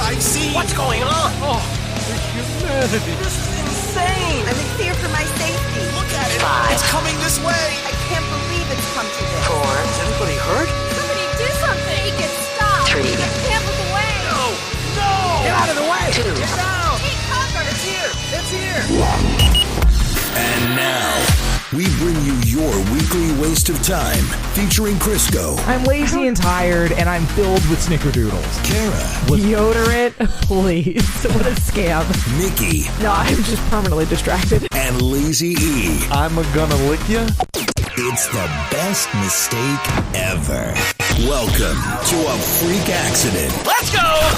I've seen. What's going on? Oh, the humanity. This is insane. I'm in fear for my safety. Look at it. 5. It's coming this way. I can't believe it's come to this. 4. Is anybody hurt? Somebody do something! Make it stop! 3. I can't look away! No! Get out of the way! 2. Get down! Take cover! It's here! It's here! And now, we bring you your weekly waste of time, featuring Crisco, I'm lazy and tired, and I'm filled with snickerdoodles. Kara, Deodorant, please. What a scam. Mickey, No, I'm just permanently distracted. and Lazy E. I'm gonna lick you. It's the best mistake ever. Welcome to a freak accident. Let's go!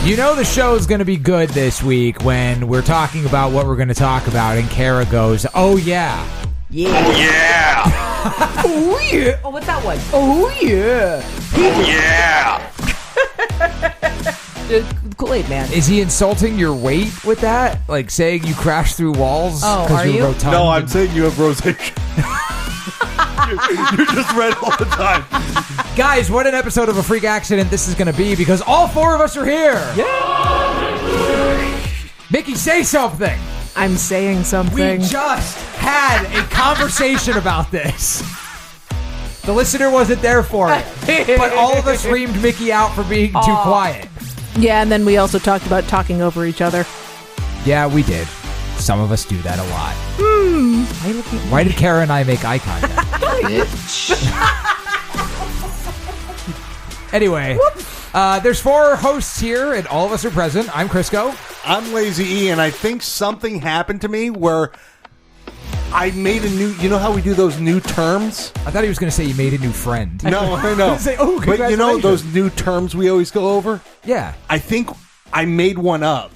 You know the show's going to be good this week when we're talking about what we're going to talk about, and Kara goes, oh, yeah. Yeah! Oh, yeah. Oh, what's that one? Oh, yeah. Kool-Aid Man. Is he insulting your weight with that? Like saying you crash through walls? Oh, 'cause are you're you? rotund? No, I'm saying you have rosacea. You're just red all the time. Guys, what an episode of A Freak Accident this is going to be, because all four of us are here. Yeah. Mickey, say something. I'm saying We something. just had a conversation about this. The listener wasn't there for it, but all of us reamed Mickey out for being too quiet. Yeah, and then we also talked about talking over each other. Yeah, we did. Some of us do that a lot. Why did Kara and I make eye contact? Anyway, there's four hosts here, and all of us are present. I'm Crisco. I'm Lazy E, and I think something happened to me where I made a new... You know how we do those new terms? I thought he was going to say you made a new friend. No, I know. Say, oh, but you know congratulations. those new terms we always go over? Yeah. I think I made one up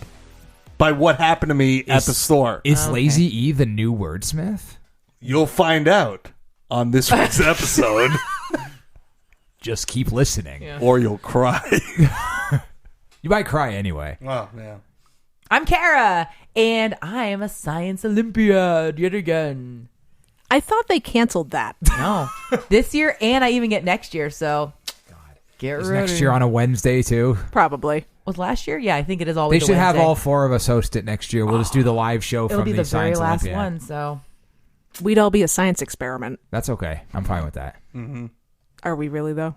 by what happened to me at the store. Is Lazy E the new wordsmith? You'll find out on this week's episode, Just keep listening. or you'll cry. You might cry anyway. Oh, yeah. I'm Kara, and I am a science Olympiad yet again. I thought they canceled that. No. This year, and I even get next year, so get Is ready. next year on a Wednesday, too? Probably. Was last year? Yeah, I think it is They always a should have Wednesday. all four of us host it next year. We'll just do the live show It'll from be the the very Science last Olympiad. one, so... We'd all be a science experiment. That's okay. I'm fine with that. Are we really, though?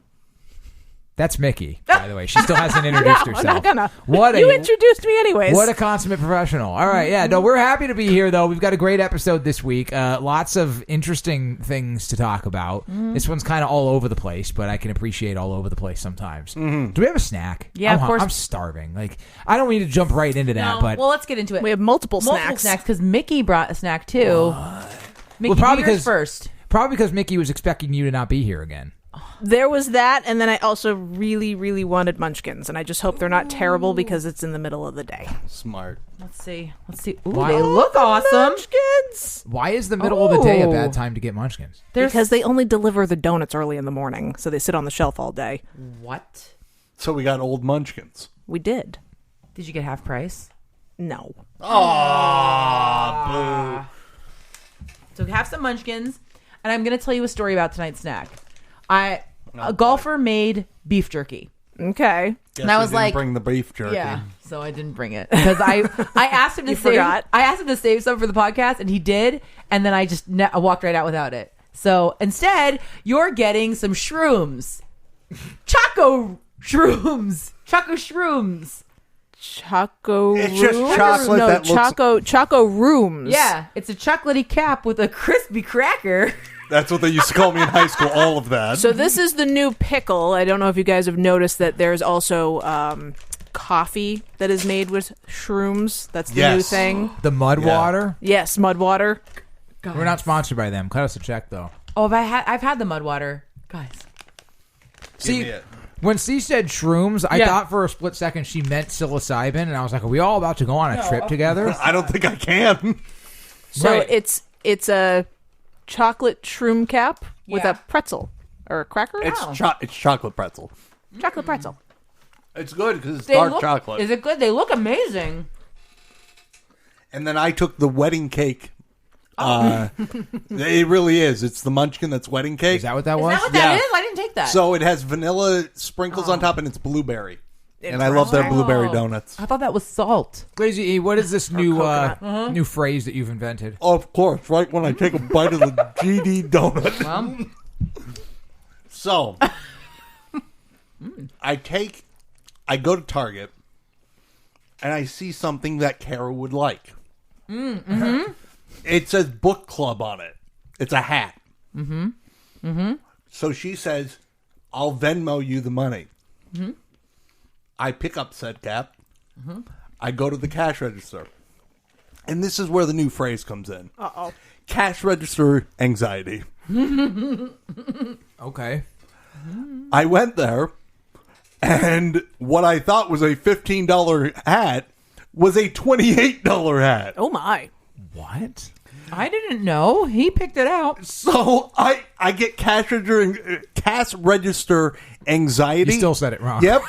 That's Mickey, by the way. She still hasn't introduced No, herself. I'm not gonna. What You a introduced me anyways. what a consummate professional. All right, yeah. No, we're happy to be here, though. We've got a great episode this week. Lots of interesting things to talk about. This one's kind of all over the place, but I can appreciate all over the place sometimes. Do we have a snack? Yeah, of course. I'm starving. Like, I don't mean to jump right into that, No, but well, let's get into it. We have multiple Multiple snacks. because Mickey brought a snack, too. Mickey, probably do yours 'cause- first. probably because Mickey was expecting you to not be here again. There was that, and then I also really, really wanted munchkins, and I just hope they're not terrible because it's in the middle of the day. Smart. Let's see. Ooh, Wow. they look awesome. Munchkins! Why is the middle of the day a Oh. bad time to get munchkins? Because they only deliver the donuts early in the morning, so they sit on the shelf all day. What? So we got old munchkins. We did. Did you get half price? No. Boo. So have some munchkins, and I'm going to tell you a story about tonight's snack. A golfer made beef jerky. Okay. Guess And I we was didn't like- bring the beef jerky. Yeah, so I didn't bring it because I asked him to You save. forgot? I asked him to save some for the podcast, and he did. And then I just I walked right out without it. So instead, you're getting some shrooms, Choco shrooms. Choco It's just Rooms? chocolate No, that looks- Choco Rooms. Yeah, it's a chocolatey cap with a crispy cracker. That's what they used to call me in high school, all of that. So this is the new pickle. I don't know if you guys have noticed that there's also coffee that is made with shrooms. That's the new Yes. thing. The mud Yeah. water? Yes, mud water. We're not sponsored by them. Cut us a check, though. Oh, I've had the mud water, guys. See, me it. when she said shrooms, I Yeah. thought for a split second she meant psilocybin, and I was like, are we all about to go on a trip together? I don't think I can. So Right. it's a chocolate shroom cap with Yeah. a pretzel or a cracker. It's chocolate pretzel. Chocolate pretzel. It's good because it's They dark look- chocolate. Is it good? They look amazing. And then I took the wedding cake. It really is. It's the munchkin that's wedding cake. Is that what that Is was? that what that Yeah. is? I didn't take that. So it has vanilla sprinkles on top, and it's blueberry. And I love their blueberry donuts. I thought that was salt. Crazy E, what is this new coconut. new phrase that you've invented? Of course, right when I take a bite of the GD donut. Well, So, I go to Target, and I see something that Kara would like. It says book club on it. It's a hat. So she says, I'll Venmo you the money. I pick up said cap. I go to the cash register. And this is where the new phrase comes in. Uh-oh. Cash register anxiety. Okay. I went there, and what I thought was a $15 hat was a $28 hat. Oh, my. What? I didn't know. He picked it out. So I get cash register anxiety. You still said it wrong. Yep.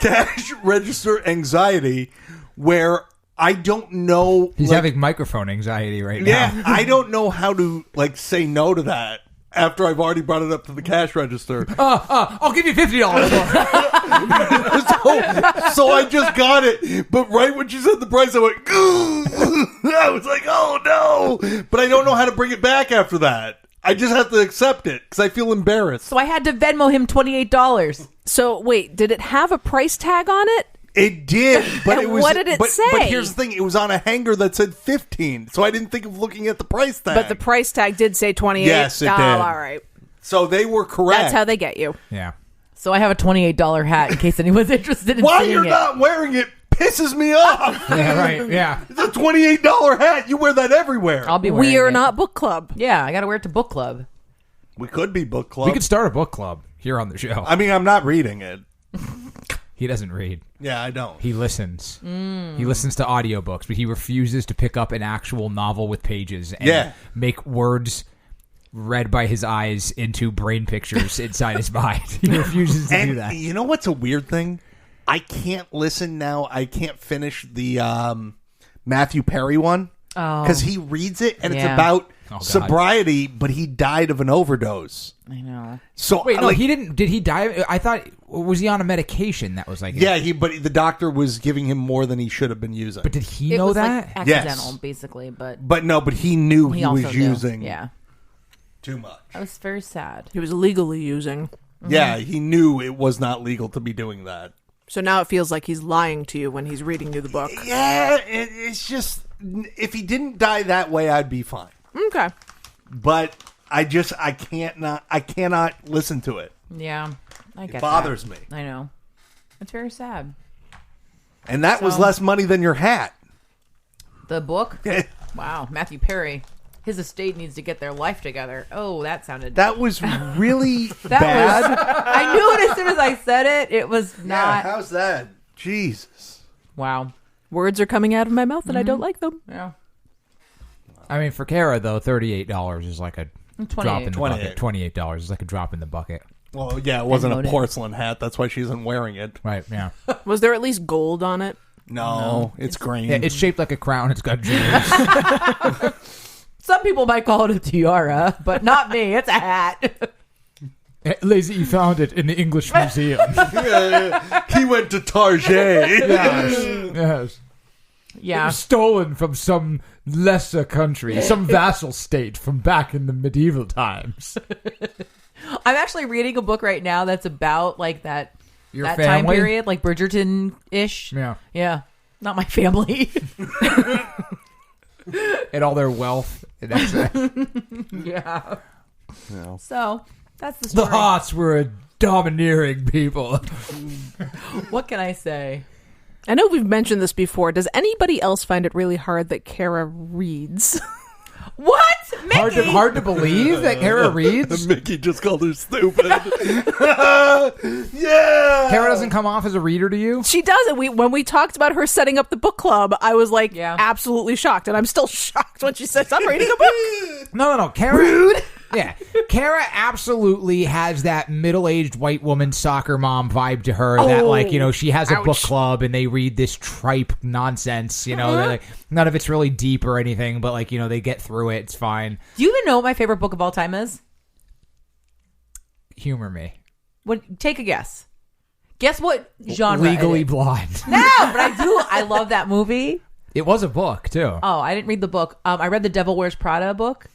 Cash register anxiety, where I don't know. He's having microphone anxiety right now. Yeah, I don't know how to say no to that after I've already brought it up to the cash register. I'll give you $50 for it. So I just got it, but right when she said the price, I went, I was like, oh no. But I don't know how to bring it back after that. I just have to accept it because I feel embarrassed. So I had to Venmo him $28. So, wait, did it have a price tag on it? It did, but And it was. what did it But say? here's the thing: it was on a hanger that said 15, so I didn't think of looking at the price tag. But the price tag did say 28. Yes, it oh, did. all right. So they were correct. That's how they get you. Yeah. So I have a $28 hat in case anyone's interested in Why seeing you're it. not wearing it pisses me off. Yeah, right. Yeah. It's a $28 hat. You wear that everywhere. I'll be wearing We are it. not book club. Yeah, I got to wear it to book club. We could be book club. We could start a book club here on the show. I mean, I'm not reading it. He doesn't read. Yeah, I don't. He listens. He listens to audiobooks, but he refuses to pick up an actual novel with pages and make words read by his eyes into brain pictures inside his mind. He refuses to do that. You know what's a weird thing? I can't listen now. I can't finish the Matthew Perry one because he reads it and it's Yeah. about God. sobriety, but he died of an overdose. I know. So Wait, no, like, he didn't. Did he die? I thought, was he on a medication that was like? yeah, but the doctor was giving him more than he should have been using. But did he It know was that? like accidental, basically, but But he knew he also was knew. using Yeah, too much. that was very sad. He was legally using. Yeah, he knew it was not legal to be doing that. So now it feels like he's lying to you when he's reading you the book. Yeah, it's just if he didn't die that way, I'd be fine. Okay. But I cannot listen to it. Yeah, I get It bothers me. I know. It's very sad. And that was less money than your hat. The book? Wow, Matthew Perry. His estate needs to get their life together. Oh, that sounded... That was really That bad. was... I knew it as soon as I said it. It was not... how's that? Jesus. Wow. Words are coming out of my mouth and I don't like them. Yeah. I mean, for Kara though, $38 is like a drop in the 28. bucket. $28 is like a drop in the bucket. Well, yeah, it wasn't I a voted. porcelain hat. That's why she isn't wearing it. Right? Yeah. Was there at least gold on it? No, it's green. Yeah, it's shaped like a crown. It's got jewels. Some people might call it a tiara, but not me. It's a hat. Lazy found it in the English Museum. He went to Target. Yes. It Yeah. was stolen from some lesser country, some vassal state from back in the medieval times. I'm actually reading a book right now that's about like that Your time family? period, like Bridgerton-ish. Yeah. Yeah. Not my family. And all their wealth. And that's it. Yeah. No. So that's the The story. Hots were a domineering people. What can I say? I know we've mentioned this before. Does anybody else find it really hard that Kara reads? What? Mickey? Hard to believe that Kara reads? Mickey just called her stupid. Yeah. Kara doesn't come off as a reader to you? She doesn't. When we talked about her setting up the book club, I was like Yeah. absolutely shocked. And I'm still shocked when she says, I'm reading a book. No. Kara. Yeah. Kara absolutely has that middle-aged white woman soccer mom vibe to her that, like, you know, she has a book club and they read this tripe nonsense, you know, they're like, none of it's really deep or anything, but, like, you know, they get through it. It's fine. Do you even know what my favorite book of all time is? Humor me. What? Take a guess. Guess what genre? Legally it is? Blonde. No, but I do. I love that movie. It was a book too. Oh, I didn't read the book. I read the Devil Wears Prada book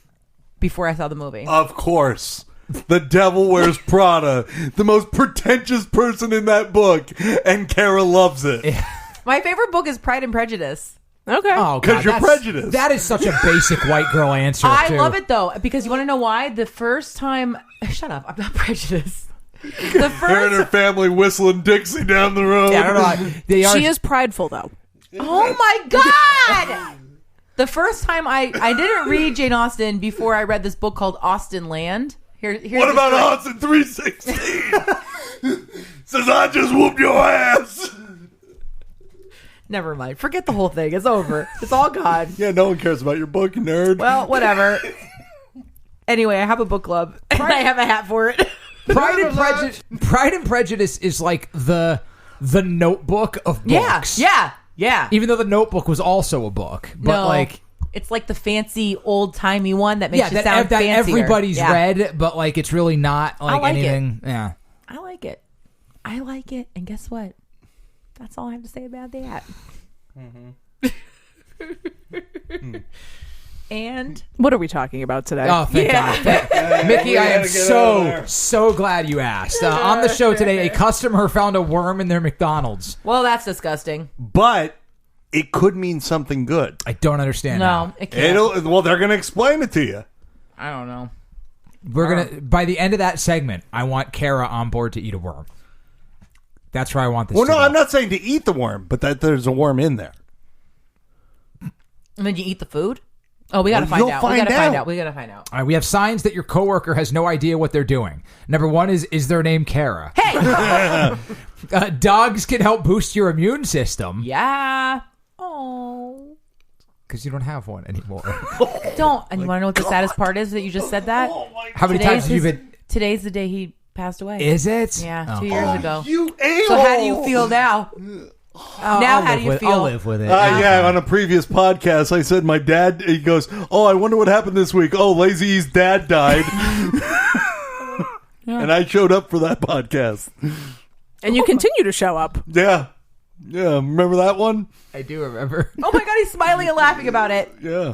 before I saw the movie. Of course. The Devil Wears Prada. The most pretentious person in that book. And Kara loves it. My favorite book is Pride and Prejudice. Okay. Oh, 'Cause you're prejudiced. That is such a basic white girl answer. I too. love it though, because you want to know why? The first time... Shut up. I'm not prejudiced. The Her and her first... family whistling Dixie down the road. Yeah, I don't know. They are. She is prideful, though. Oh my God! The first time I didn't read Jane Austen before I read this book called Austen Land. Here's What the about story. Austin 316? Says I just whooped your ass. Never mind. Forget the whole thing. It's over. It's all gone. Yeah, no one cares about your book, you nerd. Well, whatever. Anyway, I have a book club, and I have a hat for it. Pride and Prejudice is like the Notebook of books. Yeah. Even though the Notebook was also a book, but No, like it's like the fancy old timey one that makes you sound that fancier. everybody's Yeah. read, but like it's really not like like it. anything. Yeah. I like it. And guess what? That's all I have to say about that. And What are we talking about today? Oh, thank God. Mickey, I am so glad you asked. On the show today, a customer found a worm in their McDonald's. well, that's disgusting. But it could mean something good. I don't understand. how. No, it can't. Well, they're going to explain it to you. I don't know. We're gonna by the end of that segment, I want Kara on board to eat a worm. That's where I want this. Well, to no, go. I'm not saying to eat the worm, but that there's a worm in there. And then you eat the food? Oh, we gotta Well, find out. We gotta find out. All right, we have signs that your coworker has no idea what they're doing. Number one is their name Kara? Hey! Dogs can help boost your immune system. Yeah. Oh. Because you don't have one anymore. Don't. And you want to know what the saddest part is that you just said that? How many times have you been? Today's the day he passed away. Is it? Yeah, Oh. 2 years ago. You a-hole. So how do you feel now? Now how do you feel? I'll live with it. Yeah, on a previous podcast, I said my dad, he goes, oh, I wonder what happened this week. Oh, Lazy E's dad died. And I showed up for that podcast. And you continue to show up. Yeah. Yeah, remember that one? I do remember. Oh my God, he's smiling and laughing about it. Yeah.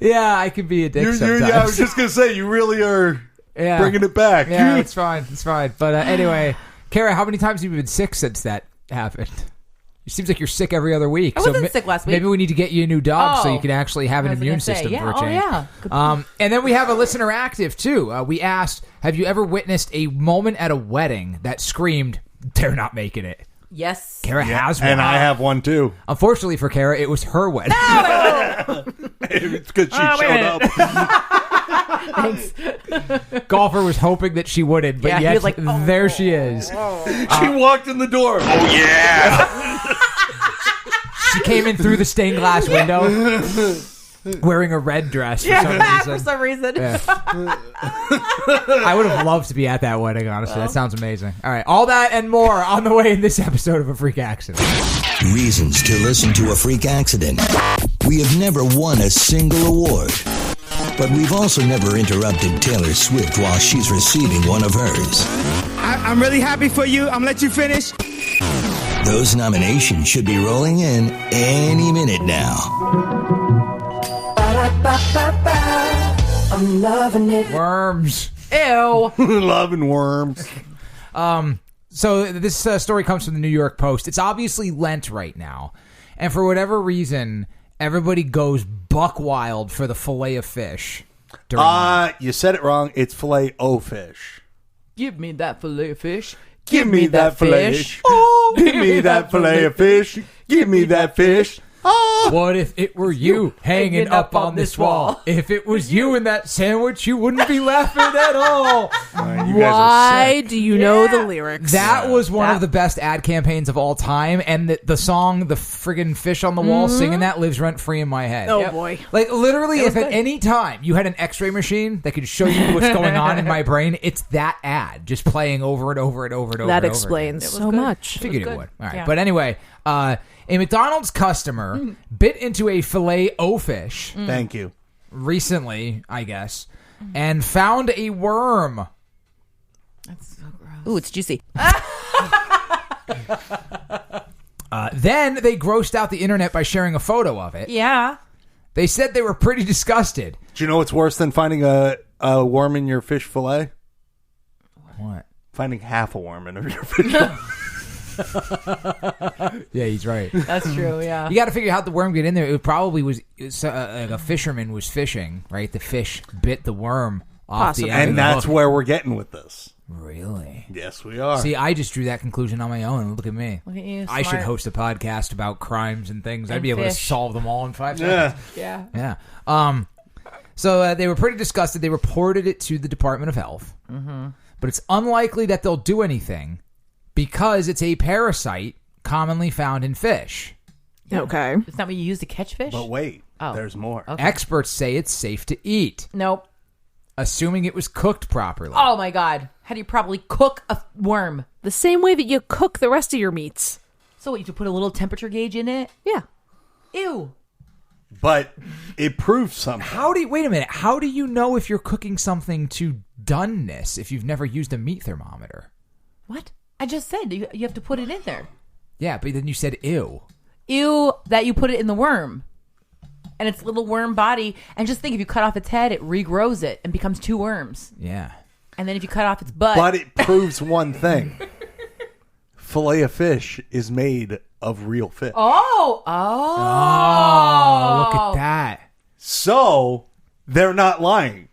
Yeah, I can be a dick sometimes. Yeah, I was just going to say, you really are bringing it back. Yeah, it's fine. It's fine. But anyway, Kara, how many times have you been sick since that happened? It seems like you're sick every other week. I wasn't sick last week. Maybe we need to get you a new dog so Oh. you can actually have an I was immune gonna say, system yeah. for a change. Oh, yeah. Good And then we have a listener active, too. We asked, have you ever witnessed a moment at a wedding that screamed, they're not making it? Yes. Kara has one. And I have one, too. Unfortunately for Kara, it was her wedding. It's because she showed up. Thanks. Golfer was hoping that she wouldn't, but Yeah, he yet was like, oh. there she is. She walked in the door. Oh, yeah. She came in through the stained glass window wearing a red dress for some reason. For some reason. Yeah. I would have loved to be at that wedding, honestly. That sounds amazing. All right, all that and more on the way in this episode of A Freak Accident. Reasons to listen to A Freak Accident. We have never won a single award. But we've also never interrupted Taylor Swift while she's receiving one of hers. I'm really happy for you. I'm gonna let you finish. Those nominations should be rolling in any minute now. I'm loving it. Worms. Ew. Loving worms. So this story comes from the New York Post. It's obviously Lent right now. And for whatever reason, everybody goes buck wild for the Filet-O-Fish. You said it wrong. It's Filet-O-Fish. Give me that Filet-O-Fish. Give me that fish. Oh, give me that fillet of fish. Give me that fish. Oh. What if it were you hanging up on this wall? If it was you in that sandwich, you wouldn't be laughing at all. Why do you know the lyrics? That was one of the best ad campaigns of all time, and the song, the friggin' fish on the wall, singing that lives rent free in my head. Oh, boy. Like, literally, if at any time you had an x-ray machine that could show you what's going on in my brain, it's that ad just playing over and over and over and over. That and over explains again. so much. Figured it good. would. All right. Yeah. But anyway, a McDonald's customer bit into a Filet-O-Fish Thank you. recently, I guess, and found a worm. Ooh, it's juicy. Then they grossed out the internet by sharing a photo of it. Yeah. They said they were pretty disgusted. Do you know what's worse than finding a worm in your fish fillet? What? Finding half a worm in your fish fillet. Yeah, he's right. That's true, yeah. You got to figure out how the worm get in there. It probably was like a fisherman was fishing, right? The fish bit the worm off the end. And that's where we're getting with this. Really? Yes, we are. See, I just drew that conclusion on my own. Look at me. Look at you, I should smart. host a podcast about crimes and things. I'd And be able to fish. solve them all in 5 seconds. Yeah. Yeah. So they were pretty disgusted. They reported it to the Department of Health. Mm-hmm. But it's unlikely that they'll do anything because it's a parasite commonly found in fish. Okay. It's not what you use to catch fish? But wait, Oh. there's more. Okay. Experts say it's safe to eat, Nope. assuming it was cooked properly. Oh, my God. How do you properly cook a worm? The same way that you cook the rest of your meats. So what, you have to put a little temperature gauge in it? Yeah. Ew. But it proves something. Wait a minute. How do you know if you're cooking something to doneness if you've never used a meat thermometer? What? I just said you have to put it in there. Yeah, but then you said ew. Ew, that you put it in the worm. And its little worm body. And just think, if you cut off its head, it regrows it and becomes 2 worms. Yeah. And then if you cut off its butt. But it proves one thing. Filet-O-Fish is made of real fish. Oh, Oh, look at that. So they're not lying.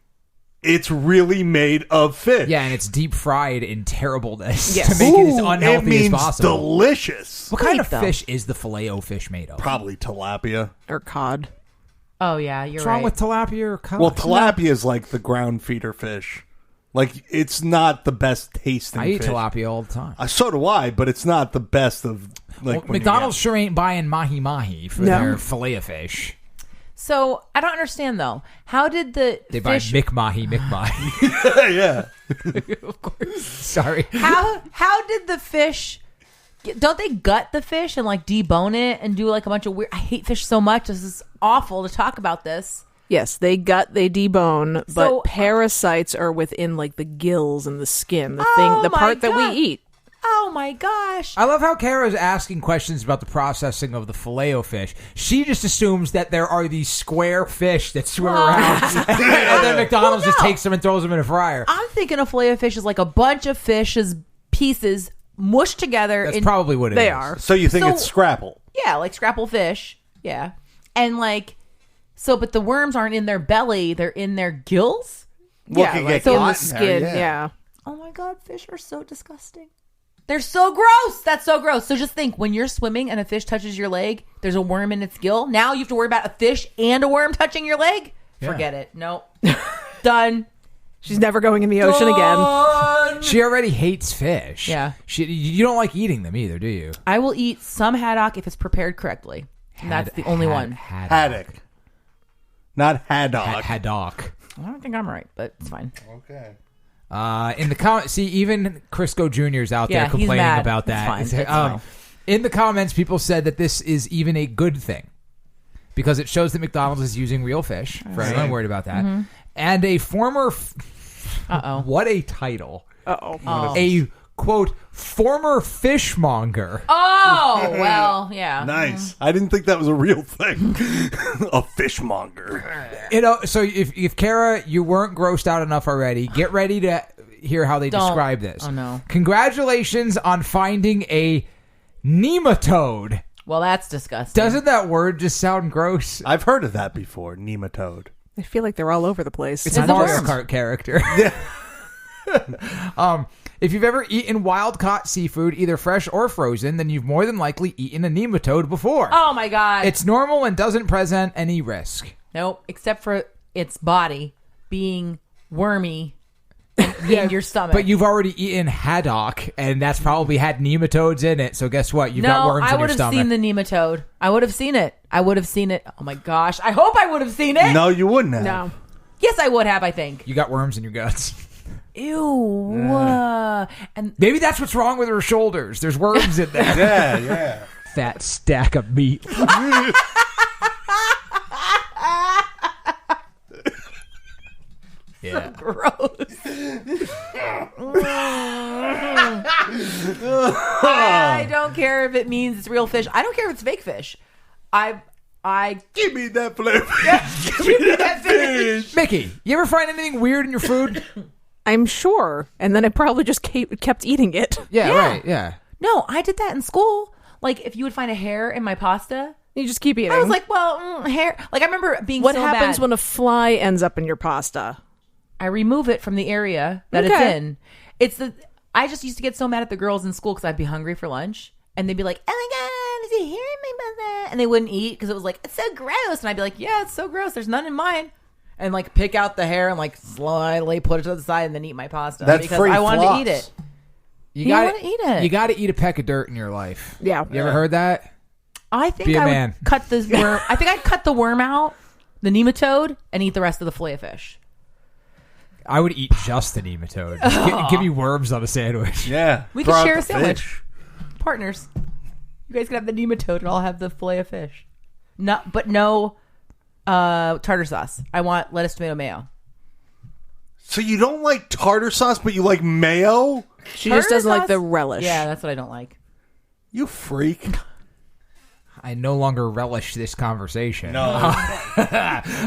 It's really made of fish. Yeah, and it's deep fried in terribleness Yes. to make it as Ooh, unhealthy it means as possible. delicious. What kind Wait, of though. fish is the Filet-O-Fish made of? Probably tilapia. Or cod. Oh, yeah, you're What's right. wrong with tilapia or cod? Well, tilapia is like the ground feeder fish. Like, it's not the best tasting I eat fish. tilapia all the time. So do I, but it's not the best of, like, when you McDonald's get- sure ain't buying mahi-mahi for their Filet-O-Fish. So, I don't understand, though. How did the They buy fish... McMahi. Yeah. Of course. Sorry. How did the fish... Don't they gut the fish and, like, debone it and do, like, a bunch of weird... I hate fish so much. This is awful to talk about this. Yes, they gut, they debone, but So- parasites are within like the gills and the skin, the Oh my part that God. we eat. Oh, my gosh. I love how Kara's asking questions about the processing of the Filet-O-Fish. She just assumes that there are these square fish that swim around, and then McDonald's just takes them and throws them in a fryer. I'm thinking a Filet-O-Fish is like a bunch of fish's pieces mushed together. That's probably what it is. They are. So you think So- it's Scrapple? Yeah, like scrapple fish. Yeah. And like, so, but the worms aren't in their belly, they're in their gills? Well, Yeah, can like get in the caught skin. there, Yeah. Oh my God, fish are so disgusting. They're so gross. That's so gross. So just think, when you're swimming and a fish touches your leg, there's a worm in its gill. Now you have to worry about a fish and a worm touching your leg? Yeah. Forget it. Nope. Done. She's never going in the ocean again. Done. She already hates fish. Yeah. You don't like eating them either, do you? I will eat some haddock if it's prepared correctly. And that's the only one. Haddock. Not haddock. Haddock. I don't think I'm right, but it's fine. Okay. In the see, even Crisco Jr.'s out Yeah, there he's complaining mad. about It's that. fine. It's, It's fine. In the comments, people said that this is even a good thing because it shows that McDonald's is using real fish. For anyone worried about that, and a former. Uh-oh. What a title! Uh-oh. A quote former fishmonger. Oh, well, yeah. Nice. I didn't think that was a real thing. A fishmonger. You know, so if Kara, you weren't grossed out enough already, get ready to hear how they Don't. describe this. Oh, no. Congratulations on finding a nematode. Well, that's disgusting. Doesn't that word just sound gross? I've heard of that before. Nematode. I feel like they're all over the place. It's a Not the Mario worms. Kart character. If you've ever eaten wild-caught seafood, either fresh or frozen, then you've more than likely eaten a nematode before. Oh, my God. It's normal and doesn't present any risk. Nope, except for its body being wormy in your stomach. But you've already eaten haddock, and that's probably had nematodes in it. So guess what? You've got worms I in your would have stomach. seen the nematode. I would have seen it. Oh, my gosh. I hope I would have seen it. No, you wouldn't have. No. Yes, I would have, I think. You got worms in your guts. Ew. And Maybe that's what's wrong with her shoulders. There's worms in there. Yeah, yeah. Fat stack of meat. Yeah. Gross. I don't care if it means it's real fish. I don't care if it's fake fish. I Give me that flavor. give me that fish. Mickey, you ever find anything weird in your food? I'm sure. And then I probably just kept eating it. Yeah, Yeah. right. Yeah. No, I did that in school. Like, if you would find a hair in my pasta, You just keep eating. I was like, well, hair. Like, I remember being what so happens bad. when a fly ends up in your pasta? I remove it from the area that it's Okay. in. I just used to get so mad at the girls in school because I'd be hungry for lunch. And they'd be like, oh my God, there's a hair in my pasta. And they wouldn't eat because it was like, it's so gross. And I'd be like, yeah, it's so gross. There's none in mine. And like pick out the hair and like slyly put it to the side and then eat my pasta. That's because free I wanted floss. to eat it. You don't gotta wanna eat it. You got to eat a peck of dirt in your life. Yeah. You ever heard that? I think Be a I man. would cut the worm. I think I'd cut the worm out, the nematode, and eat the rest of the Filet-O-Fish. I would eat just the nematode. Give me worms on a sandwich. Yeah. We Throw could out share the a sandwich. fish. Partners. You guys can have the nematode and I'll have the Filet-O-Fish. But no tartar sauce. I want lettuce, tomato, mayo. So you don't like tartar sauce, but you like mayo? She just Tartar doesn't like sauce? the relish. Yeah, that's what I don't like. You freak. I no longer relish this conversation. No. All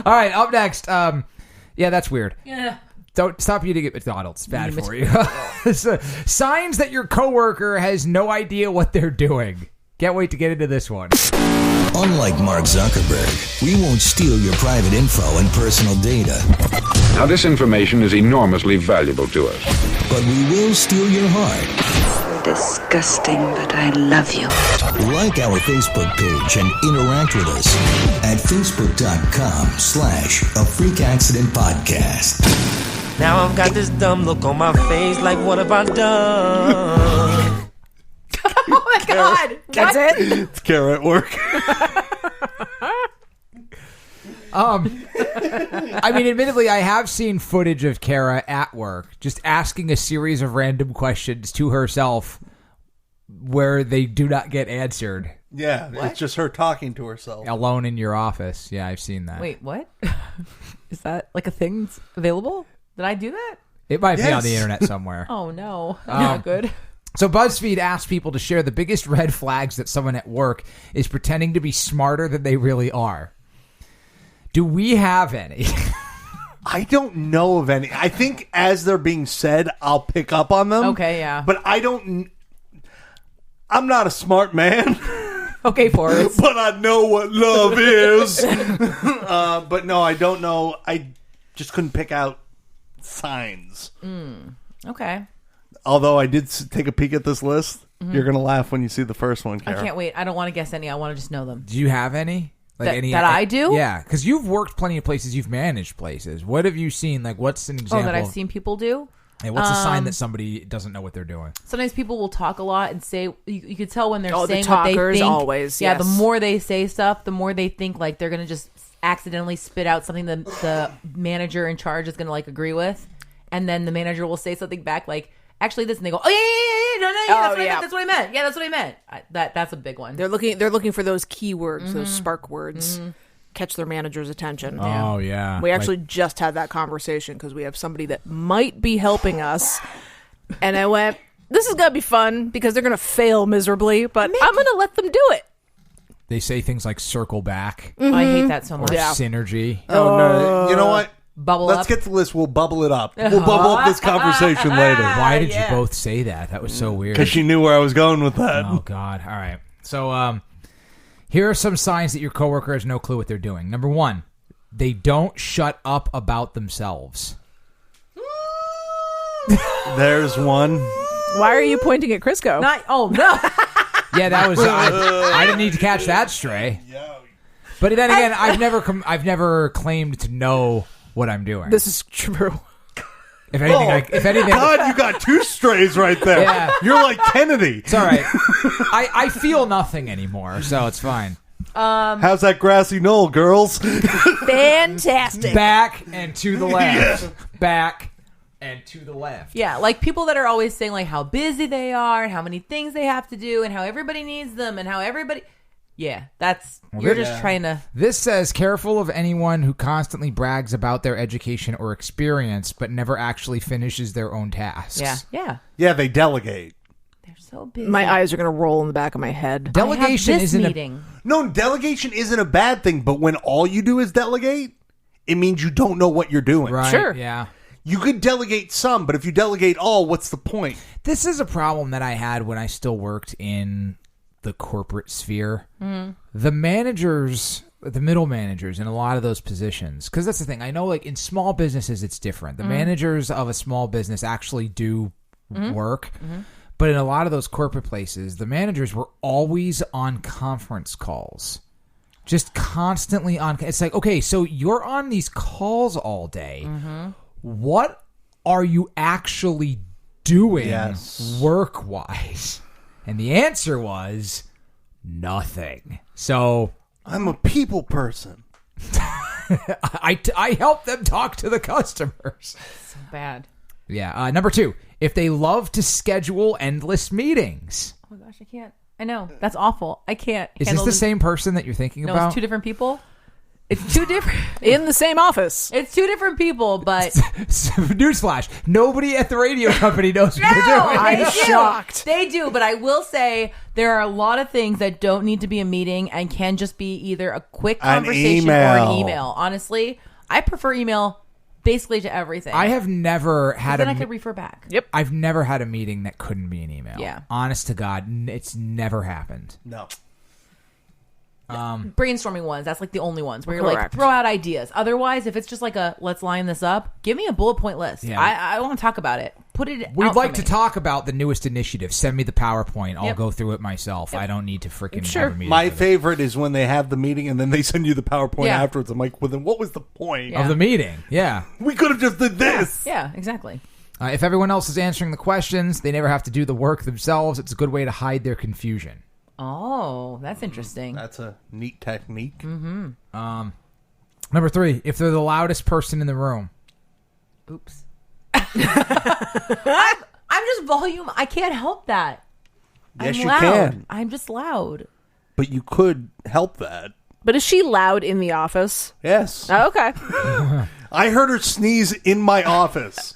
right, up next. Yeah, that's weird. Yeah. Don't stop eating at McDonald's. It's bad for you. So, signs that your coworker has no idea what they're doing. Can't wait to get into this one. Unlike Mark Zuckerberg, we won't steal your private info and personal data, Now, this information is enormously valuable to us. but we will steal your heart. Disgusting, but I love you. Like our Facebook page and interact with us at facebook.com/A Freak Accident Podcast. Now I've got this dumb look on my face, like what have I done? Oh my God. That's it? It's Kara at work. I mean, admittedly, I have seen footage of Kara at work just asking a series of random questions to herself where they do not get answered. Yeah, it's just her talking to herself. Alone in your office. Yeah, I've seen that. Wait, what? Is that like a thing that's available? Did I do that? It might be on Yes. the internet somewhere. Oh, no. That's not good. So BuzzFeed asked people to share the biggest red flags that someone at work is pretending to be smarter than they really are. Do we have any? I don't know of any. I think as they're being said, I'll pick up on them. Okay, yeah. But I'm not a smart man, Okay, Forrest. but I know what love is. But no, I don't know. I just couldn't pick out signs. Okay. Although I did take a peek at this list. You're going to laugh when you see the first one, Kara. I can't wait. I don't want to guess any. I want to just know them. Do you have any? That I do? Yeah, because you've worked plenty of places. You've managed places. What have you seen? Like, what's an example? Oh, that I've seen people do? Hey, what's a sign that somebody doesn't know what they're doing? Sometimes people will talk a lot and say, you could tell when they're Oh, the saying what they talkers think. always, Yeah, yes. the more they say stuff, the more they think like they're going to just accidentally spit out something that the manager in charge is going to like agree with. And then the manager will say something back like, actually this, and they go, oh, yeah, no, that's what I meant. Yeah, that's what I meant. That's a big one. They're looking for those keywords, those spark words. Catch their manager's attention. Oh, yeah. We actually just had that conversation because we have somebody that might be helping us. And I went, this is going to be fun because they're going to fail miserably, but I'm going to let them do it. They say things like circle back I hate that so much. or synergy. Oh, no. You know what? Bubble Let's up. get to the list. We'll bubble it up. We'll bubble up this conversation later. Why did you both say that? That was so weird. Because she knew where I was going with that. Oh, God. All right. So, here are some signs that your coworker has no clue what they're doing. Number one, they don't shut up about themselves. There's one. Why are you pointing at Crisco? Oh, no. Yeah, that was. I didn't need to catch that stray. But then again, I've never claimed to know what I'm doing. This is true. If anything, God, you got two strays right there. Yeah. You're like Kennedy. it's all right. I feel nothing anymore, so it's fine. How's that grassy knoll, girls? Fantastic. Back and to the left. Back and to the left. Yeah, like people that are always saying like how busy they are and how many things they have to do and how everybody needs them and how everybody... Yeah, you're just trying to. This says, careful of anyone who constantly brags about their education or experience, but never actually finishes their own tasks. Yeah, they delegate. They're so busy. My eyes are going to roll in the back of my head. Delegation isn't meeting. No, delegation isn't a bad thing, but when all you do is delegate, it means you don't know what you're doing. Right, Sure. yeah. You could delegate some, but if you delegate all, what's the point? This is a problem that I had when I still worked in the corporate sphere. The managers, the middle managers in a lot of those positions, because that's the thing. I know, like, in small businesses, it's different. The managers of a small business actually do work. But in a lot of those corporate places, the managers were always on conference calls. Just constantly on. It's like, okay, so you're on these calls all day. What are you actually doing work-wise? And the answer was nothing. So I'm a people person. I help them talk to the customers. So bad. Yeah. Number 2, if they love to schedule endless meetings. Oh my gosh, I can't. I know. That's awful. I can't. Is this the same person that you're thinking No, about? it's 2 different people. It's 2 different. In the same office. It's 2 different people, but. Newsflash. Nobody at the radio company knows what they're doing. I'm shocked. They do, but I will say there are a lot of things that don't need to be a meeting and can just be either a quick conversation or an email. Honestly, I prefer email basically to everything. I have never had then I could refer back. Yep. I've never had a meeting that couldn't be an email. Yeah. Honest to God, it's never happened. No. Brainstorming ones, that's like the only ones where you're like, Correct. throw out ideas. Otherwise, if it's just like a let's line this up, give me a bullet point list. Yeah. I want to talk about it. Put it We'd out like for to me. talk about the newest initiative. Send me the PowerPoint. I'll Yep. go through it myself. I don't need to freaking Sure. have a meeting My for favorite is when they have the meeting and then they send you the PowerPoint Yeah. afterwards. I'm like, well, then what was the point? Yeah. of the meeting. Yeah. We could have just did this. Yeah, exactly. If everyone else is answering the questions, they never have to do the work themselves. It's a good way to hide their confusion. Oh, that's interesting. That's a neat technique. Number 3, if they're the loudest person in the room. Oops. I'm just volume. I can't help that. Yes, I'm you loud. can. I'm just loud. But you could help that. But is she loud in the office? Yes. Oh, okay. I heard her sneeze in my office.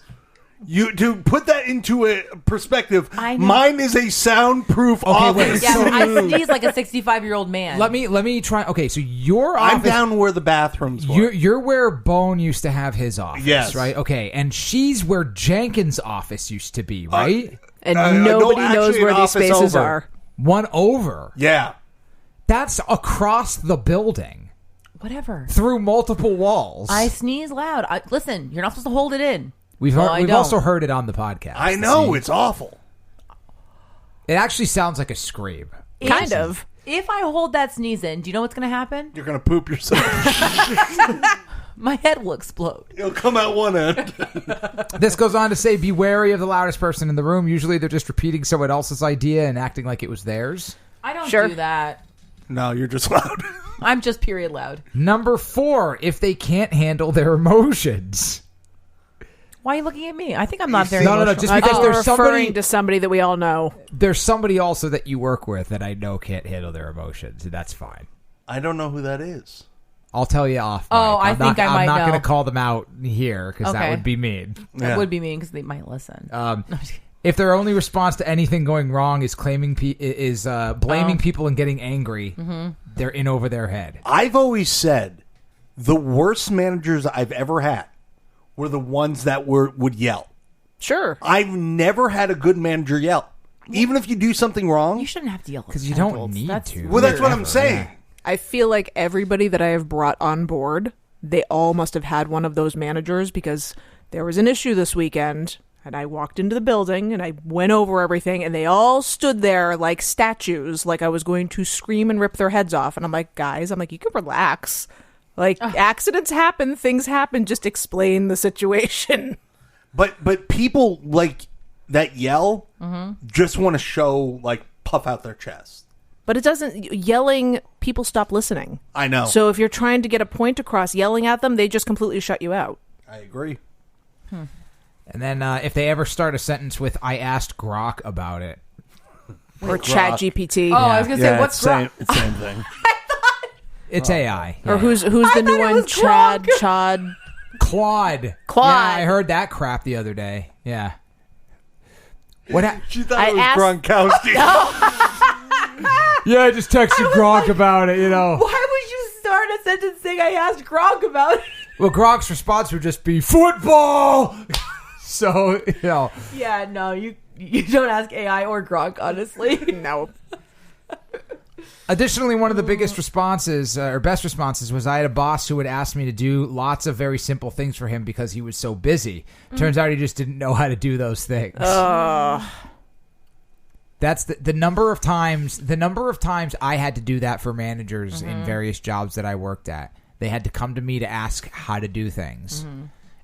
To put that into a perspective, I know. mine is a soundproof office. Yeah, I sneeze like a 65-year-old man. Let me try. Okay, so your I'm office. down where the bathrooms were. You're where Bone used to have his office, Yes. right? Okay, and she's where Jenkins' office used to be, right? And no, nobody knows actually, where an these office spaces over. are. One over. Yeah. That's across the building Whatever. through multiple walls. I sneeze loud. Listen, you're not supposed to hold it in. We've I we've don't. also heard it on the podcast. I know. See? It's awful. It actually sounds like a scream. Kind of. If I hold that sneeze in, do you know what's going to happen? You're going to poop yourself. My head will explode. It'll come out one end. This goes on to say, be wary of the loudest person in the room. Usually they're just repeating someone else's idea and acting like it was theirs. I don't Sure. do that. No, you're just loud. I'm just period loud. Number 4, if they can't handle their emotions. Why are you looking at me? I think I'm not very No, emotional. just I because think we're there's referring somebody to somebody that we all know. there's somebody also that you work with that I know can't handle their emotions. That's fine. I don't know who that is. I'll tell you off. Oh, mic. I think I I'm might not know. going to call them out here because that Okay. would be mean. That Yeah. would be mean because they might listen. No, I'm just kidding. If their only response to anything going wrong is blaming people and getting angry, they're in over their head. I've always said the worst managers I've ever had were the ones that would yell. Sure. I've never had a good manager yell. Even if you do something wrong. You shouldn't have to yell at Because you don't adults. need That's to. Well, that's what I'm Ever, saying. yeah. I feel like everybody that I have brought on board, they all must have had one of those managers because there was an issue this weekend and I walked into the building and I went over everything and they all stood there like statues, like I was going to scream and rip their heads off. And I'm like, guys, you can relax. Like, accidents happen, things happen, just explain the situation. But people like that yell just want to show, like, puff out their chest. But it doesn't, yelling, people stop listening. I know. So if you're trying to get a point across, yelling at them, they just completely shut you out. I agree. And then if they ever start a sentence with, I asked Grok about it. Or Chat GPT. Oh, I was gonna say, what's same Grok? thing. It's AI. Or who's the new one? was Grok. Chad. Claude. Claude. Yeah, I heard that crap the other day. Yeah. What? She thought I it was asked- Gronkowski. Yeah, I just texted Gronk about it. Why would you start a sentence saying I asked Gronk about it? Well, Gronk's response would just be football. So Yeah, no, you don't ask AI or Gronk, honestly. No. Additionally, one of the biggest responses, or best responses, was I had a boss who would ask me to do lots of very simple things for him because he was so busy. Turns out he just didn't know how to do those things. That's the number of times. The number of times I had to do that for managers in various jobs that I worked at. They had to come to me to ask how to do things.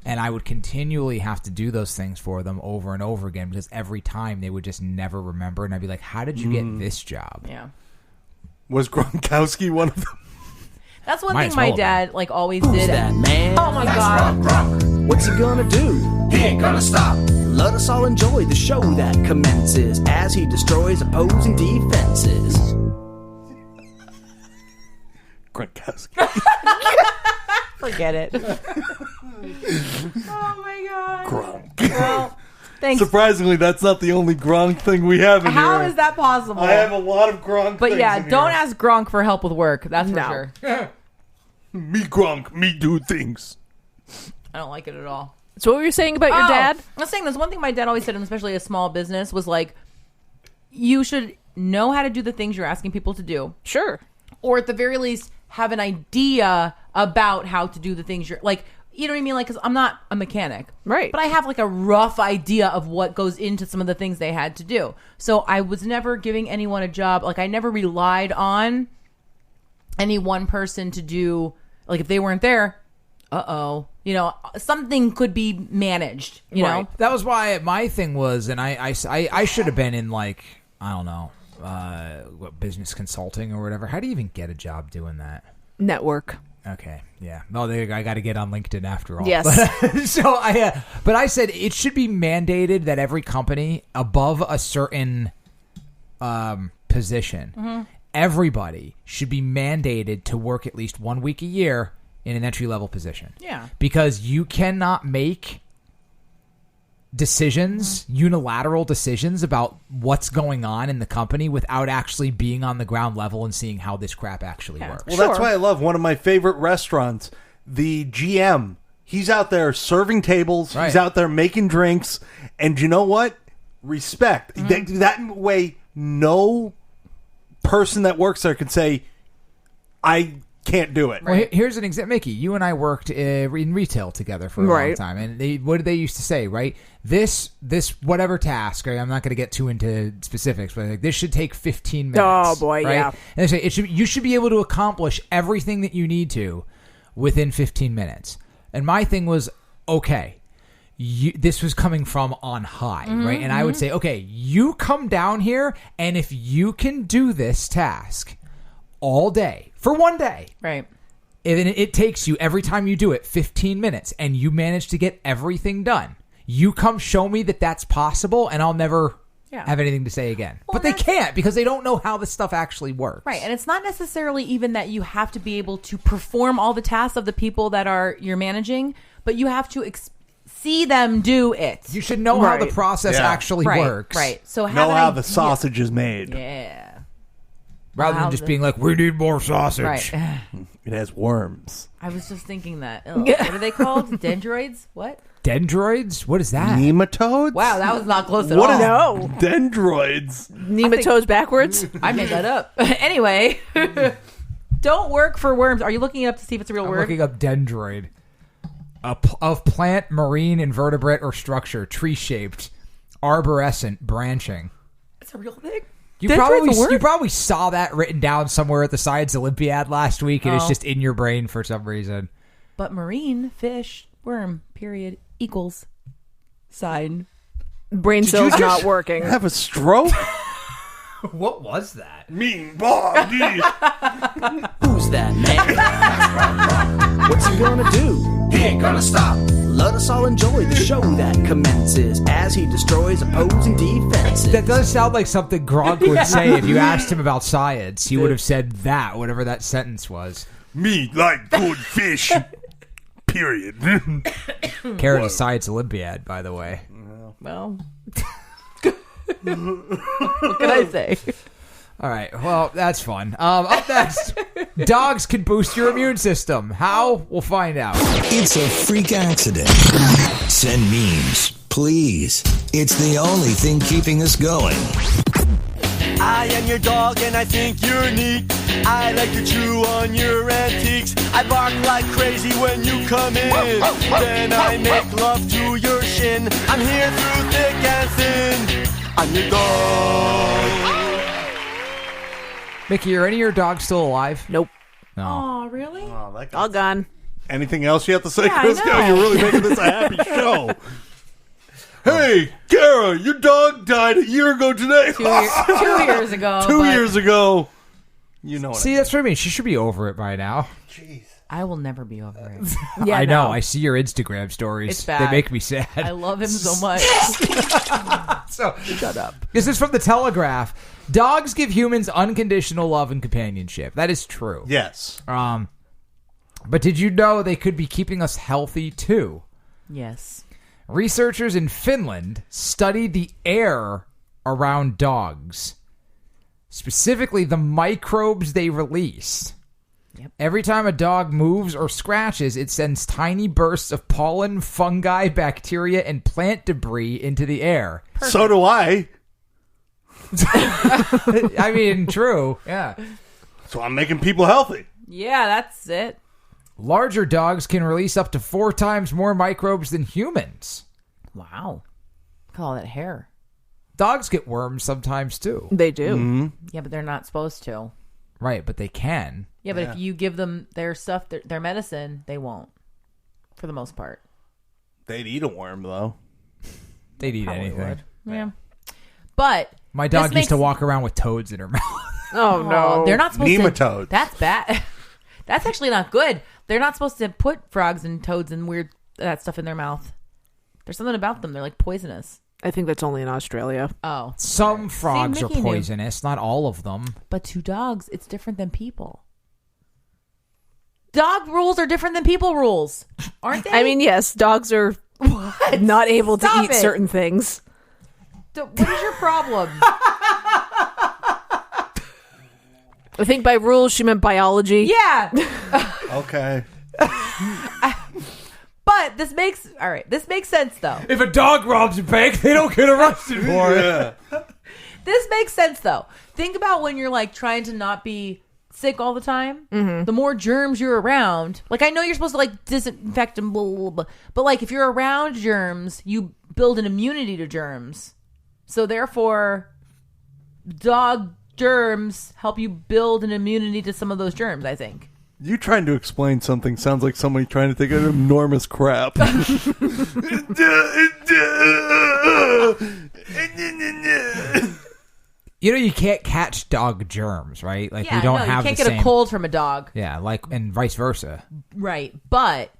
And I would continually have to do those things for them over and over again because every time they would just never remember. And I'd be like, how did you get this job? Yeah. Was Gronkowski one of them? That's one Might thing as my well dad always did. That man. Oh my god. What's he gonna do? He ain't gonna stop. Let us all enjoy the show that commences as he destroys opposing defenses. Gronkowski. Forget it. Oh my god. Gronk. Well, thanks. Surprisingly, that's not the only Gronk thing we have in here. How is that possible? I have a lot of Gronk But things yeah, in don't here. ask Gronk for help with work. That's for sure. Me Gronk, me do things. I don't like it at all. So what were you saying about your dad? I was saying this one thing my dad always said, and especially a small business, was like, you should know how to do the things you're asking people to do. Sure. Or at the very least, have an idea about how to do the things you're like. You know what I mean? Like, because I'm not a mechanic. Right. But I have like a rough idea of what goes into some of the things they had to do. So I was never giving anyone a job. Like, I never relied on any one person to do, like, if they weren't there, you know, something could be managed, you know? That was why my thing was, and I should have been in, like, I don't know, business consulting or whatever. How do you even get a job doing that? Network. Okay, yeah. No, I got to get on LinkedIn after all. Yes. But I said it should be mandated that every company above a certain position, everybody should be mandated to work at least 1 week a year in an entry-level position. Yeah. Because you cannot make decisions, unilateral decisions about what's going on in the company without actually being on the ground level and seeing how this crap actually works. Well, that's why I love one of my favorite restaurants, the GM. He's out there serving tables. Right. He's out there making drinks. And you know what? Respect. That way, no person that works there can say, I can't do it. Well, here's an example. Mickey, you and I worked in retail together for a long time. And what did they used to say, right? This whatever task, right? I'm not going to get too into specifics, but like, this should take 15 minutes. Oh, boy, right? yeah. And they say you should be able to accomplish everything that you need to within 15 minutes. And my thing was, okay, this was coming from on high, right? And I would say, okay, you come down here, and if you can do this task all day, for 1 day. Right. And it takes you, every time you do it, 15 minutes, and you manage to get everything done. You come show me that that's possible, and I'll never have anything to say again. Well, but they can't, because they don't know how this stuff actually works. Right. And it's not necessarily even that you have to be able to perform all the tasks of the people that you're managing, but you have to see them do it. You should know how the process actually works. Right. So know how the sausage is made. Yeah. Rather than just being like, we need more sausage. Right. It has worms. I was just thinking that. Oh, what are they called? Dendroids? What? Dendroids? What is that? Nematodes? Wow, that was not close at What all. is dendroids? Nematodes backwards? I made that up. Anyway, don't work for worms. Are you looking it up to see if it's a real I'm word? looking up dendroid. Of plant, marine, invertebrate, or structure, tree-shaped, arborescent, branching. It's a real thing? You probably saw that written down somewhere at the Science Olympiad last week, and it's just in your brain for some reason. But marine, fish, worm, period, equals sign. Brain cells not working. Have a stroke? What was that? Mean body. Who's that man? What's he gonna do? He ain't gonna stop. Let us all enjoy the show that commences as he destroys opposing defenses. That does sound like something Gronk would say if you asked him about science. He would have said that, whatever that sentence was. Me like good fish. Period. Carrot a science Olympiad, by the way. Well, what can I say? All right, well, that's fun. Up next, dogs can boost your immune system. How? We'll find out. It's a freak accident. Send memes, please. It's the only thing keeping us going. I am your dog and I think you're neat. I like to chew on your antiques. I bark like crazy when you come in. Then I make love to your shin. I'm here through thick and thin. I'm your dog. Mickey, are any of your dogs still alive? Nope. No. Oh, really? Oh, that All gone. Anything else you have to say, Yeah, I Crisco? know. You're really making this a happy show. Hey, Kara, your dog died a year ago today. 2 years ago. 2 but years ago. You know what See, that's what I mean. She should be over it by now. I will never be over it. I know. I see your Instagram stories. It's bad. They make me sad. I love him so much. So shut up. This is from the Telegraph. Dogs give humans unconditional love and companionship. That is true. Yes. But did you know they could be keeping us healthy too? Yes. Researchers in Finland studied the air around dogs, specifically the microbes they release. Yep. Every time a dog moves or scratches, it sends tiny bursts of pollen, fungi, bacteria, and plant debris into the air. Perfect. So do I. I mean, true. Yeah. So I'm making people healthy. Yeah, that's it. Larger dogs can release up to 4 times more microbes than humans. Wow. Look at all that hair. Dogs get worms sometimes, too. They do. Mm-hmm. Yeah, but they're not supposed to. Right, but they can. Yeah, but if you give them their stuff, their medicine, they won't. For the most part. They'd eat a worm, though. They'd eat Probably anything. would. Yeah. But my dog this used to makes- walk around with toads in her mouth. Oh, no. They're not supposed Nematodes. to. That's bad. That's actually not good. They're not supposed to put frogs and toads and weird that stuff in their mouth. There's something about them. They're like poisonous. I think that's only in Australia. Oh. Some frogs are Mickey knew. poisonous, not all of them. But to dogs, it's different than people. Dog rules are different than people rules, aren't they? I mean, yes, dogs are not able to Stop eat it. certain things. What is your problem? I think by rules she meant biology. Yeah. Okay. But this makes sense though. If a dog robs a bank, they don't get arrested for it. Yeah. This makes sense though. Think about when you're like trying to not be sick all the time. Mm-hmm. The more germs you're around, like I know you're supposed to like disinfect them, blah, blah, blah, but like if you're around germs, you build an immunity to germs. So therefore, dog germs help you build an immunity to some of those germs, I think. You trying to explain something sounds like somebody trying to think of enormous crap. You know, you can't catch dog germs, right? Like, Yeah, we don't no, have you can't the get same... a cold from a dog. Yeah, like, and vice versa. Right. But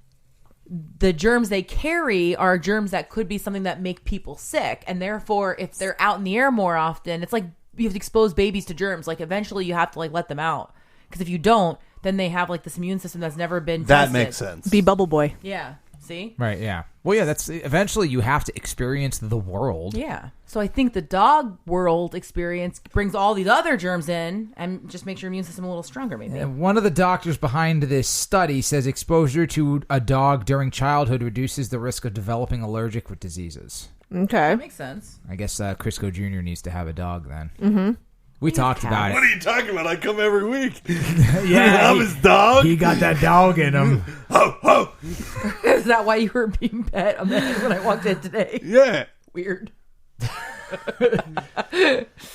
the germs they carry are germs that could be something that make people sick. And therefore, if they're out in the air more often, it's like you have to expose babies to germs. Like, eventually you have to, like, let them out. Because if you don't, then they have, like, this immune system that's never been That tested. makes sense. Be Bubble Boy. Yeah. See? Right, yeah. Well, yeah, that's... Eventually, you have to experience the world. Yeah. So I think the dog world experience brings all these other germs in and just makes your immune system a little stronger, maybe. And one of the doctors behind this study says exposure to a dog during childhood reduces the risk of developing allergic diseases. Okay. That makes sense. I guess Crisco Jr. needs to have a dog then. Mm-hmm. We talked about What it. are you talking about? I come every week. Yeah, I'm his dog. He got that dog in him. Ho, ho. Is that why you were being pet on the head when I walked in today? Yeah. Weird.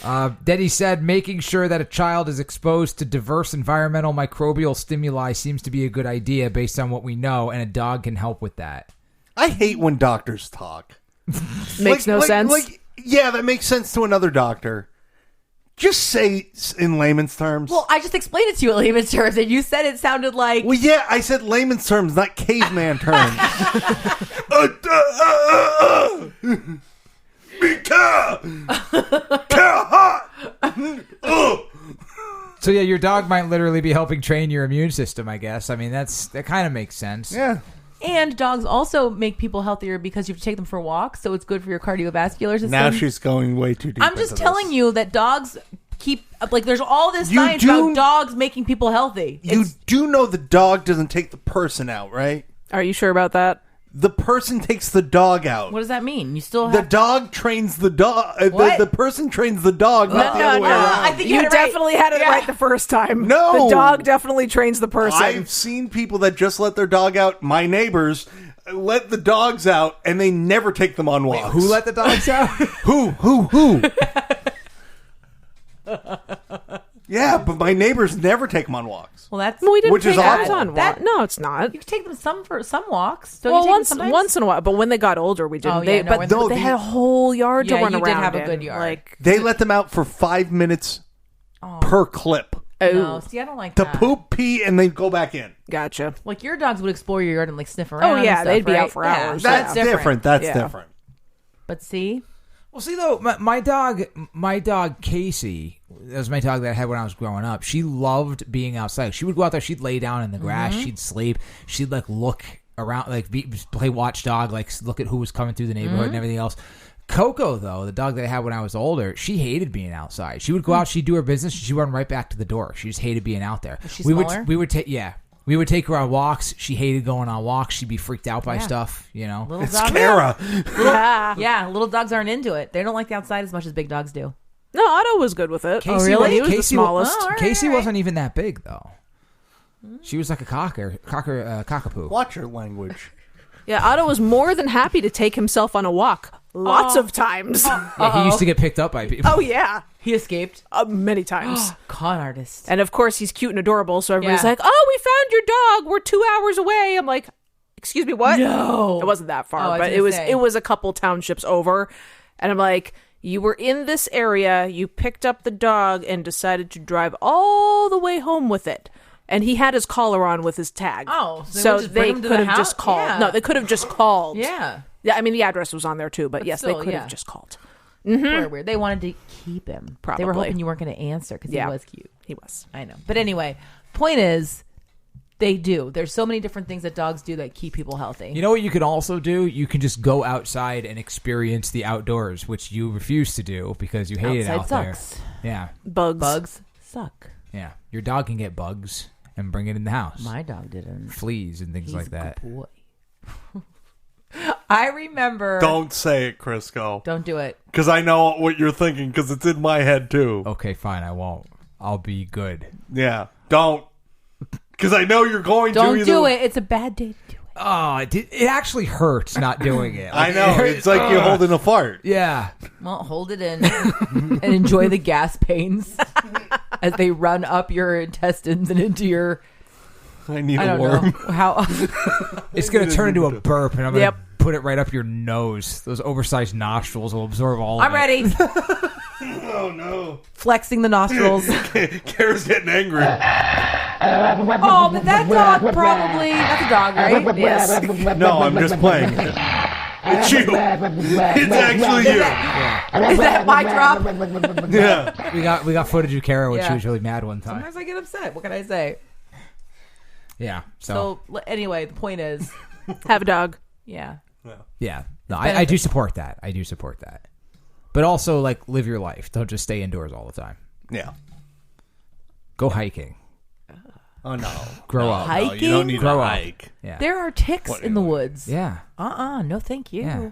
Then he said making sure that a child is exposed to diverse environmental microbial stimuli seems to be a good idea based on what we know, and a dog can help with that. I hate when doctors talk. Makes no sense. Yeah, that makes sense to another doctor. Just say in layman's terms. Well, I just explained it to you in layman's terms, and you said it sounded like... Well, yeah, I said layman's terms, not caveman terms. So yeah, your dog might literally be helping train your immune system, I guess. I mean, that kind of makes sense. Yeah. And dogs also make people healthier because you have to take them for walks, so it's good for your cardiovascular system. Now she's going way too deep. I'm just telling you that dogs keep... Like, there's all this science about dogs making people healthy. You do know the dog doesn't take the person out, right? Are you sure about that? The person takes the dog out. What does that mean? You still The have... dog trains the dog. What? The person trains the dog, not the other way around. I think You had it right. definitely had it right the first time. No. The dog definitely trains the person. I've seen people that just let their dog out. My neighbors let the dogs out, and they never take them on walks. Who let the dogs out? Who? Yeah, but my neighbors never take them on walks. Well, that's... we didn't Which is take awful. ours on walk. No, it's not. You can take them some for some walks. Don't Well, you take them sometimes? once in a while, but when they got older, we didn't. Oh, yeah, no, but they had a whole yard to Yeah, run you around. did have a in. good yard. Like They let them out for 5 minutes per clip No, see, I don't like to that. poop, pee, and then go back in. Gotcha. Like, your dogs would explore your yard and, like, sniff around. Oh, yeah, and stuff, they'd be right? out for Yeah, hours. That's different. That's Yeah. different. But see... Well, see though, my dog Casey, that was my dog that I had when I was growing up. She loved being outside. She would go out there. She'd lay down in the grass. She'd sleep. She'd like look around, like play watchdog, like look at who was coming through the neighborhood and everything else. Coco, though, the dog that I had when I was older, she hated being outside. She would go out, she'd do her business, she'd run right back to the door. She just hated being out there. Was she smaller? We would take her on walks. She hated going on walks. She'd be freaked out by stuff, you know. Little It's dog- Kara. Yeah, little dogs aren't into it. They don't like the outside as much as big dogs do. No, Otto was good with it. Casey When he was the Casey, smallest. Casey wasn't even that big though. She was like a cockapoo. Watch your language. Yeah, Otto was more than happy to take himself on a walk. Lots of times. Yeah, he used to get picked up by people. Oh, yeah. He escaped. Many times. Con artist. And, of course, he's cute and adorable, so everybody's Yeah. like, oh, we found your dog. We're 2 hours away. I'm like, excuse me, what? No. It wasn't that Oh, far, I was but gonna it was say. it was a couple townships over. And I'm like, you were in this area, you picked up the dog and decided to drive all the way home with it. And he had his collar on with his tag. Oh, so so just bring they him to could the have just house? called. Yeah. No, they could have just called. Yeah. Yeah, I mean, the address was on there too, but yes, still, they could yeah. have just called. Very weird. They wanted to keep him. They were Probably. hoping you weren't going to answer because Yeah. he was cute. He was. I know. But anyway, point is, they do. There's so many different things that dogs do that keep people healthy. You know what you can also do? You can just go outside and experience the outdoors, which you refuse to do because you hate it out Outside sucks. there. Yeah. Bugs suck. Yeah. Your dog can get bugs and bring it in the house. My dog didn't. Fleas and things He's like a that. good boy. I remember. Don't say it, Crisco. Don't do it. Because I know what you're thinking, because it's in my head, too. Okay, fine. I won't. I'll be good. Yeah. Don't. Because I know you're going to. Don't either do way. it. It's a bad day to do it. Oh, it actually hurts not doing it. I know. It's like you're holding a fart. Yeah. Well, hold it in and enjoy the gas pains as they run up your intestines and into your... I need I a don't worm. know. How... It's going to turn into a burp, and I'm going to Yep. put it right up your nose. Those oversized nostrils will absorb all of I'm it. ready. Oh, no. Flexing the nostrils. Kara's getting angry. Oh, but that dog probably... That's a dog, right? Yes. No, I'm just playing. It's you. It's actually you. Is that my drop? Yeah. We got footage of Kara when Yeah. she was really mad one time. Sometimes I get upset. What can I say? Yeah. So, anyway, the point is... Have a dog. Yeah. Yeah. No, I do support that. I do support that. But also, like, live your life. Don't just stay indoors all the time. Yeah. Go hiking. Oh, no. Grow up. No, you don't need Grow to up. hike. Yeah. There are ticks in the woods. Yeah. No thank you. Yeah.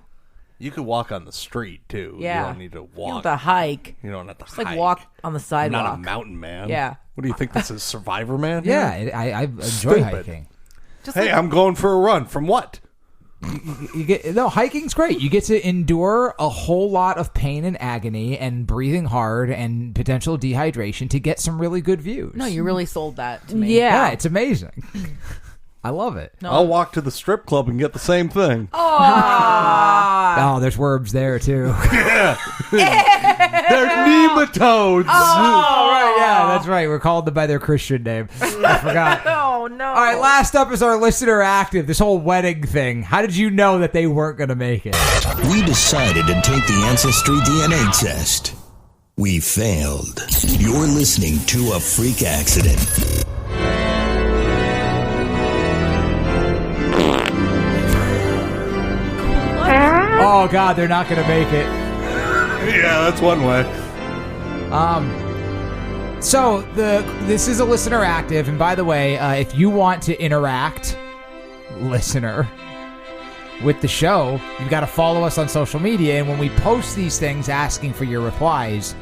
You could walk on the street, too. Yeah. You don't need to You don't walk. have to hike. You don't have to Just hike. like walk on the I'm sidewalk. not a mountain man. Yeah. What do you think this is, Survivor Man? Yeah. here? I enjoy Stupid. hiking. Just Hey, I'm going for a run. From what? Hiking's great. You get to endure a whole lot of pain and agony and breathing hard and potential dehydration to get some really good views. No, you really sold that to me. Yeah, it's amazing. I love it. No. I'll walk to the strip club and get the same thing. Oh, there's worms there too. They're Nematodes. Oh, right, yeah, that's right. We're called them by their Christian name. I forgot. Oh, no. All right, last up is our listener active, this whole wedding thing. How did you know that they weren't going to make it? We decided to take the Ancestry DNA test. We failed. You're listening to A Freak Accident. Oh, God, they're not going to make it. Yeah, that's one way. So this is a listener active, and by the way, if you want to interact, listener, with the show, you've got to follow us on social media, and when we post these things asking for your replies,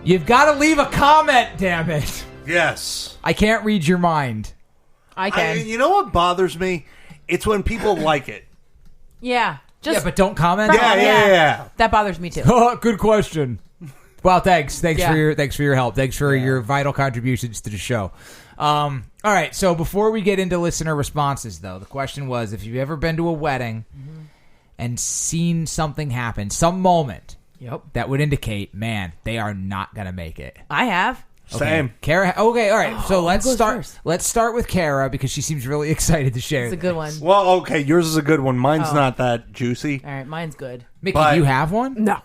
you've got to leave a comment, damn it. Yes. I can't read your mind. I can. You know what bothers me? It's when people like it. Yeah. Yeah, but don't comment. Yeah. That bothers me too. Good question. Well, thanks Yeah. for your help. Thanks for your vital contributions to the show. All right, so before we get into listener responses, though, the question was, if you've ever been to a wedding and seen something happen, some moment that would indicate, man, they are not going to make it. I have. Same. Kara, okay, all right. So let's goes start. first? Let's start with Kara because she seems really excited to share. It's a good one. Well, okay, yours is a good one. Mine's not that juicy. All right, mine's good. Mickey, but- do you have one? No.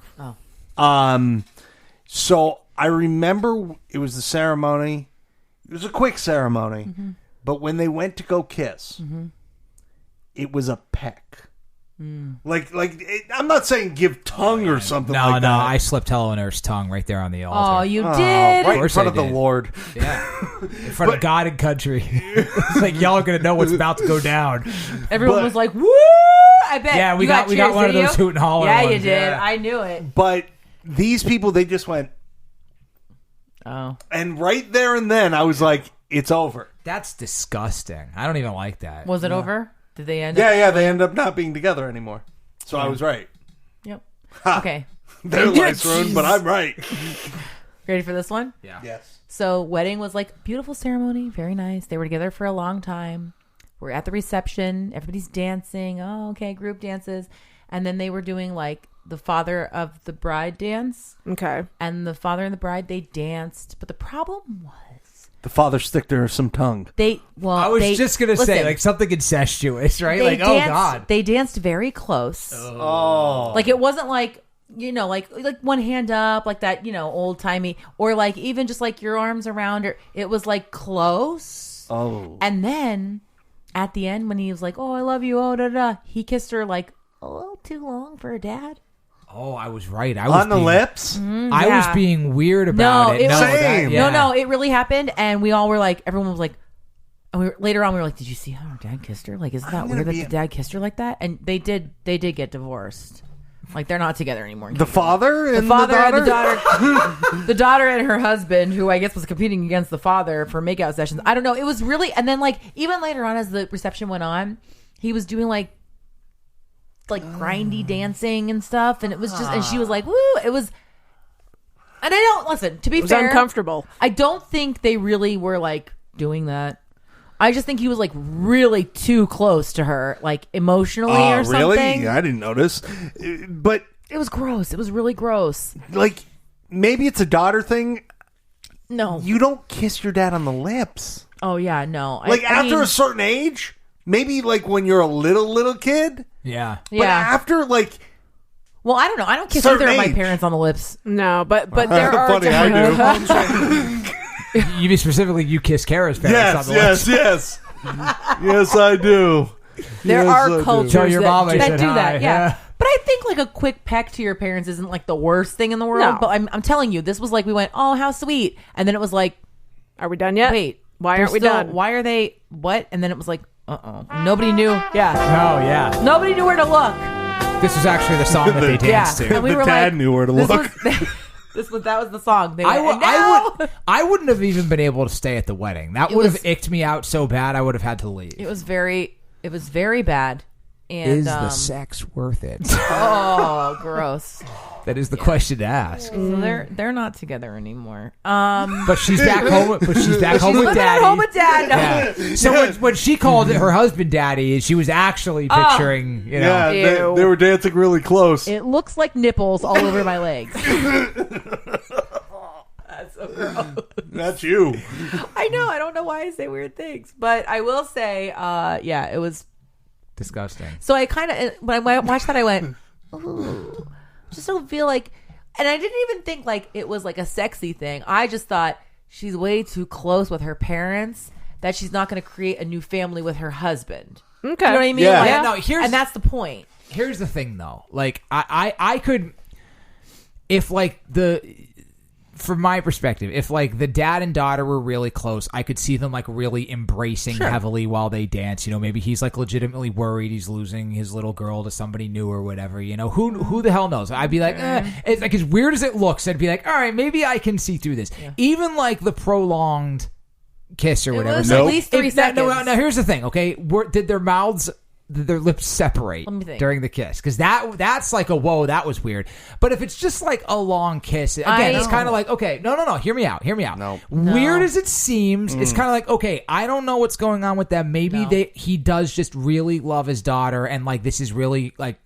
So I remember it was the ceremony. It was a quick ceremony, but when they went to go kiss, it was a peck. Like I'm not saying give tongue or something No, like that. I slipped Eleanor's tongue right there on the altar. Oh, you did? Right in course front I of the did. Lord. Yeah, in front of God and country. It's like y'all are gonna know what's about to go down. Everyone was like, "Woo!" I bet. Yeah, we You got cheers, one of didn't those you? hoot and holler Yeah, ones, you did. yeah. I knew it. But these people, they just went, Oh, and right there and then, I was like, it's over. That's disgusting. I don't even like that. was it over? Did they end up? Yeah, they end up not being together anymore. So I was right. Yep. Okay. Their life's ruined, but I'm right. Ready for this one? Yeah. Yes. So wedding was like beautiful ceremony, very nice. They were together for a long time. We're at the reception. Everybody's dancing. Oh, okay, group dances. And then they were doing like the father of the bride dance. Okay. And the father and the bride, they danced. But the problem was The father sticked her some tongue. I was just gonna say like something incestuous, right? They Like, danced, oh God. They danced very close. Oh. Like it wasn't like, like one hand up, like that, old timey, or like even just like your arms around her. It was like close. Oh. And then at the end, when he was like, "Oh, I love you," he kissed her like a little too long for her dad. Oh, I was right. I was On the lips? I was being weird about it. was, Same. No, it really happened, and we all were like, everyone was like, and later on we were like, "Did you see how her dad kissed her? Like, isn't that weird that the dad kissed her like that?" And they did get divorced. Like they're not together anymore. The father and the father the daughter? and the daughter, the daughter and her husband, who I guess was competing against the father for makeout sessions. I don't know. It was really, and then like even later on as the reception went on, he was doing like grindy dancing and stuff, and it was just, and she was like, "Woo!" It was, and I don't listen. To be It was fair, uncomfortable. I don't think they really were like doing that. I just think he was like really too close to her, like emotionally or something. Really? I didn't notice. But it was gross. It was really gross. like maybe it's a daughter thing. No, You don't kiss your dad on the lips. Oh yeah, no. Like I after mean, a certain age, maybe like when you're a little kid. Yeah. But yeah. after like Well, I don't know. I don't kiss certain either of my age. parents on the lips. No, but there are funny, I times. do. You mean specifically you kiss Kara's parents on the lips. yes. Yes, I do. There Yes, are I do. cultures Tell your mom I That said do hi. that, yeah. But I think like a quick peck to your parents isn't like the worst thing in the world. No. But I'm telling you, this was like we went, "Oh, how sweet," and then it was like, Are we done yet? "Wait, Why they're aren't we still- done? Why are they what?" And then it was like, Nobody knew. Yeah, Oh yeah. nobody knew where to look. This was actually the song that they danced Yeah, to. and we The were dad like, knew where to this look. That was the song. They went, I "And now-" wouldn't have even been able to stay at the wedding. That It would have was- icked me out so bad I would have had to leave. It was very bad. And Is the sex worth it? oh, gross. That is the question to ask. So they're not together anymore. But she's back home. But she's back home with living at daddy. home with dad. No. Yeah. So when she called her husband daddy, she was actually picturing, Yeah, Ew. they were dancing really close. It looks like nipples all over my legs. so gross. That's you. I know. I don't know why I say weird things, but I will say, yeah, it was disgusting. So I kind of, when I watched that, I went, ooh, just don't feel like, and I didn't even think like it was like a sexy thing. I just thought she's way too close with her parents that she's not going to create a new family with her husband. Okay. Do you know what I mean? Yeah. Like, Yeah, no, and that's the point. Here's the thing, though. Like, I could, if like from my perspective, if like the dad and daughter were really close, I could see them like really embracing heavily while they dance. You know, maybe he's like legitimately worried he's losing his little girl to somebody new or whatever. You know, who the hell knows? I'd be like, it's like as weird as it looks. I'd be like, all right, maybe I can see through this. Yeah. Even like the prolonged kiss or whatever. It was at least 3 seconds. Now here's the thing. Okay, did their lips separate during the kiss? Because that's like a whoa, that was weird. But if it's just like a long kiss, again, it's kind of like, okay, no, hear me out. No. Weird as it seems, it's kind of like, okay, I don't know what's going on with them. Maybe he does just really love his daughter, and like this is really like,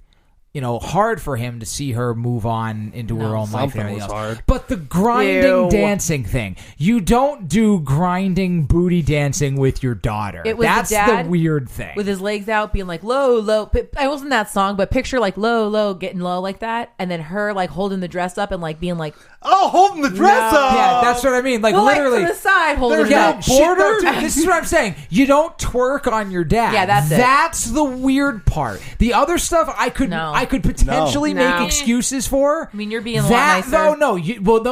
you know, hard for him to see her move on into her own life and everything else. Hard. But the grinding dancing thing, you don't do grinding booty dancing with your daughter. That's the weird thing. With his legs out, being like low, low. I wasn't that song, but picture like low, low, getting low like that, and then her like holding the dress up and like being like, oh, holding the dress up. Yeah, that's what I mean. Like literally like to the side, holding it up. Border. This is what I'm saying. You don't twerk on your dad. Yeah, that's it. That's the weird part. The other stuff I could potentially make excuses for. I mean, you're being a lot nicer. No.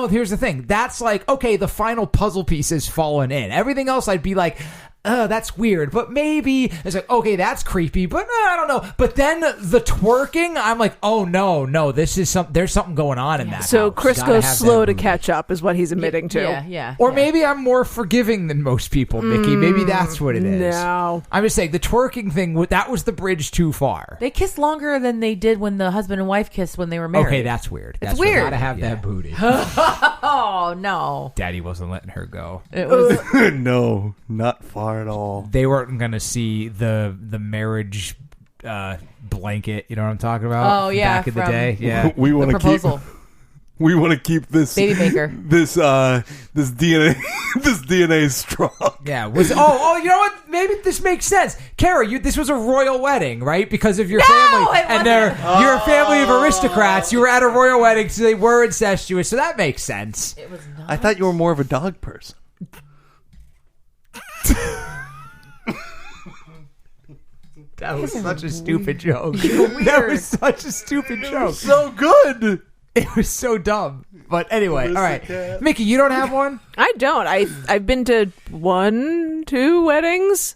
Here's the thing. That's like, okay, the final puzzle piece has fallen in. Everything else, I'd be like, that's weird. But maybe it's like, okay, that's creepy. But I don't know. But then the twerking, I'm like, oh no, this is there's something going on in that. So house. Chris goes slow to catch up, is what he's admitting to. Yeah. Or maybe I'm more forgiving than most people, Mickey. Maybe that's what it is. No. I'm just saying the twerking thing, that was the bridge too far. They kissed longer than they did when the husband and wife kissed when they were married. Okay, that's weird. It's weird. Gotta have that booty. Oh no, Daddy wasn't letting her go. It was No, not far at all. They weren't going to see the marriage blanket. You know what I'm talking about? Oh yeah, back in the day. Yeah, We want to keep. proposal. We want to keep this baby maker. This DNA this DNA strong. Yeah. You know what? Maybe this makes sense. Kara, this was a royal wedding, right? Because of your family, and you're a family of aristocrats. You were at a royal wedding, so they were incestuous. So that makes sense. It was not. I thought you were more of a dog person. That was such a stupid joke. Weird. That was such a stupid joke. So good. It was so dumb. But anyway, all right. Mickey, you don't have one? I don't. I've been to 1-2 weddings.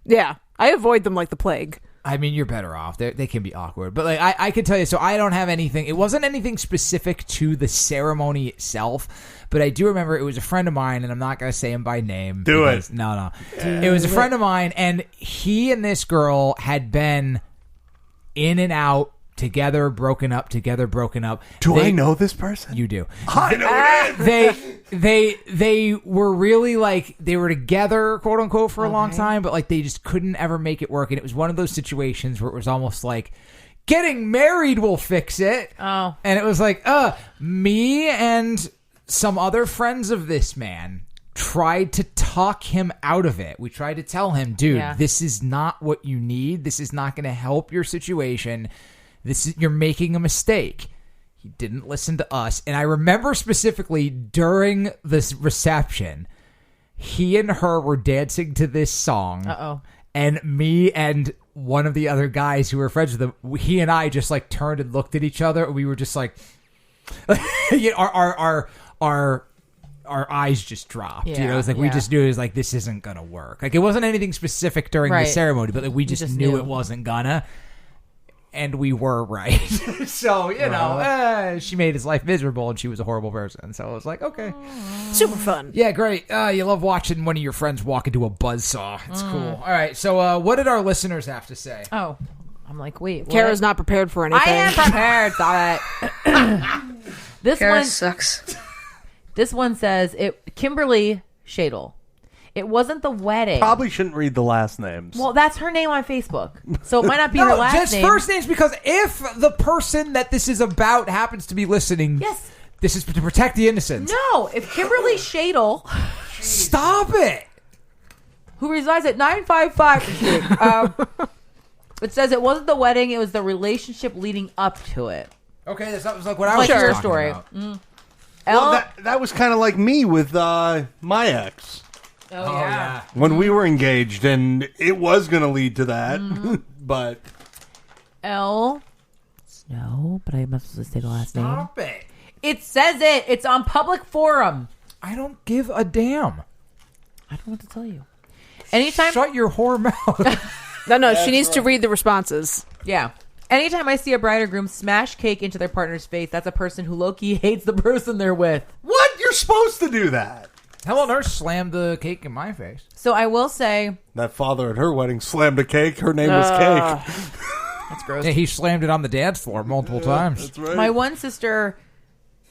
Yeah, I avoid them like the plague. I mean, you're better off. They can be awkward. But like I can tell you, so I don't have anything. It wasn't anything specific to the ceremony itself, but I do remember it was a friend of mine, and I'm not going to say him by name. No. It was a friend of mine, and he and this girl had been in and out, together, broken up, together, broken up. I know this person? You do. I know it. They were really like, they were together, quote unquote, for a long time, but like they just couldn't ever make it work. And it was one of those situations where it was almost like, getting married will fix it. Oh. And it was like, me and some other friends of this man tried to talk him out of it. We tried to tell him, dude, this is not what you need. This is not going to help your situation. You're making a mistake. He didn't listen to us. And I remember specifically during this reception, he and her were dancing to this song. Uh-oh. And me and one of the other guys who were friends with him, he and I just like turned and looked at each other. And we were just like, you know, our eyes just dropped. You know, it was like we just knew it was like, this isn't gonna work. Like it wasn't anything specific during the ceremony, but like, we just knew it wasn't gonna. And we were right. So, you know, she made his life miserable, and she was a horrible person. So I was like, okay. Super fun. Yeah, great. You love watching one of your friends walk into a buzzsaw. It's cool. All right, so what did our listeners have to say? Oh, I'm like, wait. Kara's not prepared for anything. I am prepared. Stop it. This Kara one sucks. This one says, Kimberly Shadle. It wasn't the wedding. Probably shouldn't read the last names. Well, that's her name on Facebook. So it might not be her last name. Just first names, because if the person that this is about happens to be listening, This is to protect the innocent. No, if Kimberly Shadle, Stop it. who resides at 955, it says it wasn't the wedding; it was the relationship leading up to it. Okay, that's not like what I was Like your talking story. about. Well, that was kind of like me with my ex. Oh, yeah. When we were engaged, and it was going to lead to that, but L. Snow, but I must say the last name. Stop it. It says it. It's on public forum. I don't give a damn. I don't know what to tell you. Anytime. Shut your whore mouth. No, she needs to read the responses. Yeah. Anytime I see a bride or groom smash cake into their partner's face, that's a person who low-key hates the person they're with. what? You're supposed to do that. Hello Nurse slammed the cake in my face. So I will say... That father at her wedding slammed a cake. Her name was Cake. That's gross. Yeah, he slammed it on the dance floor multiple times. That's right. My one sister,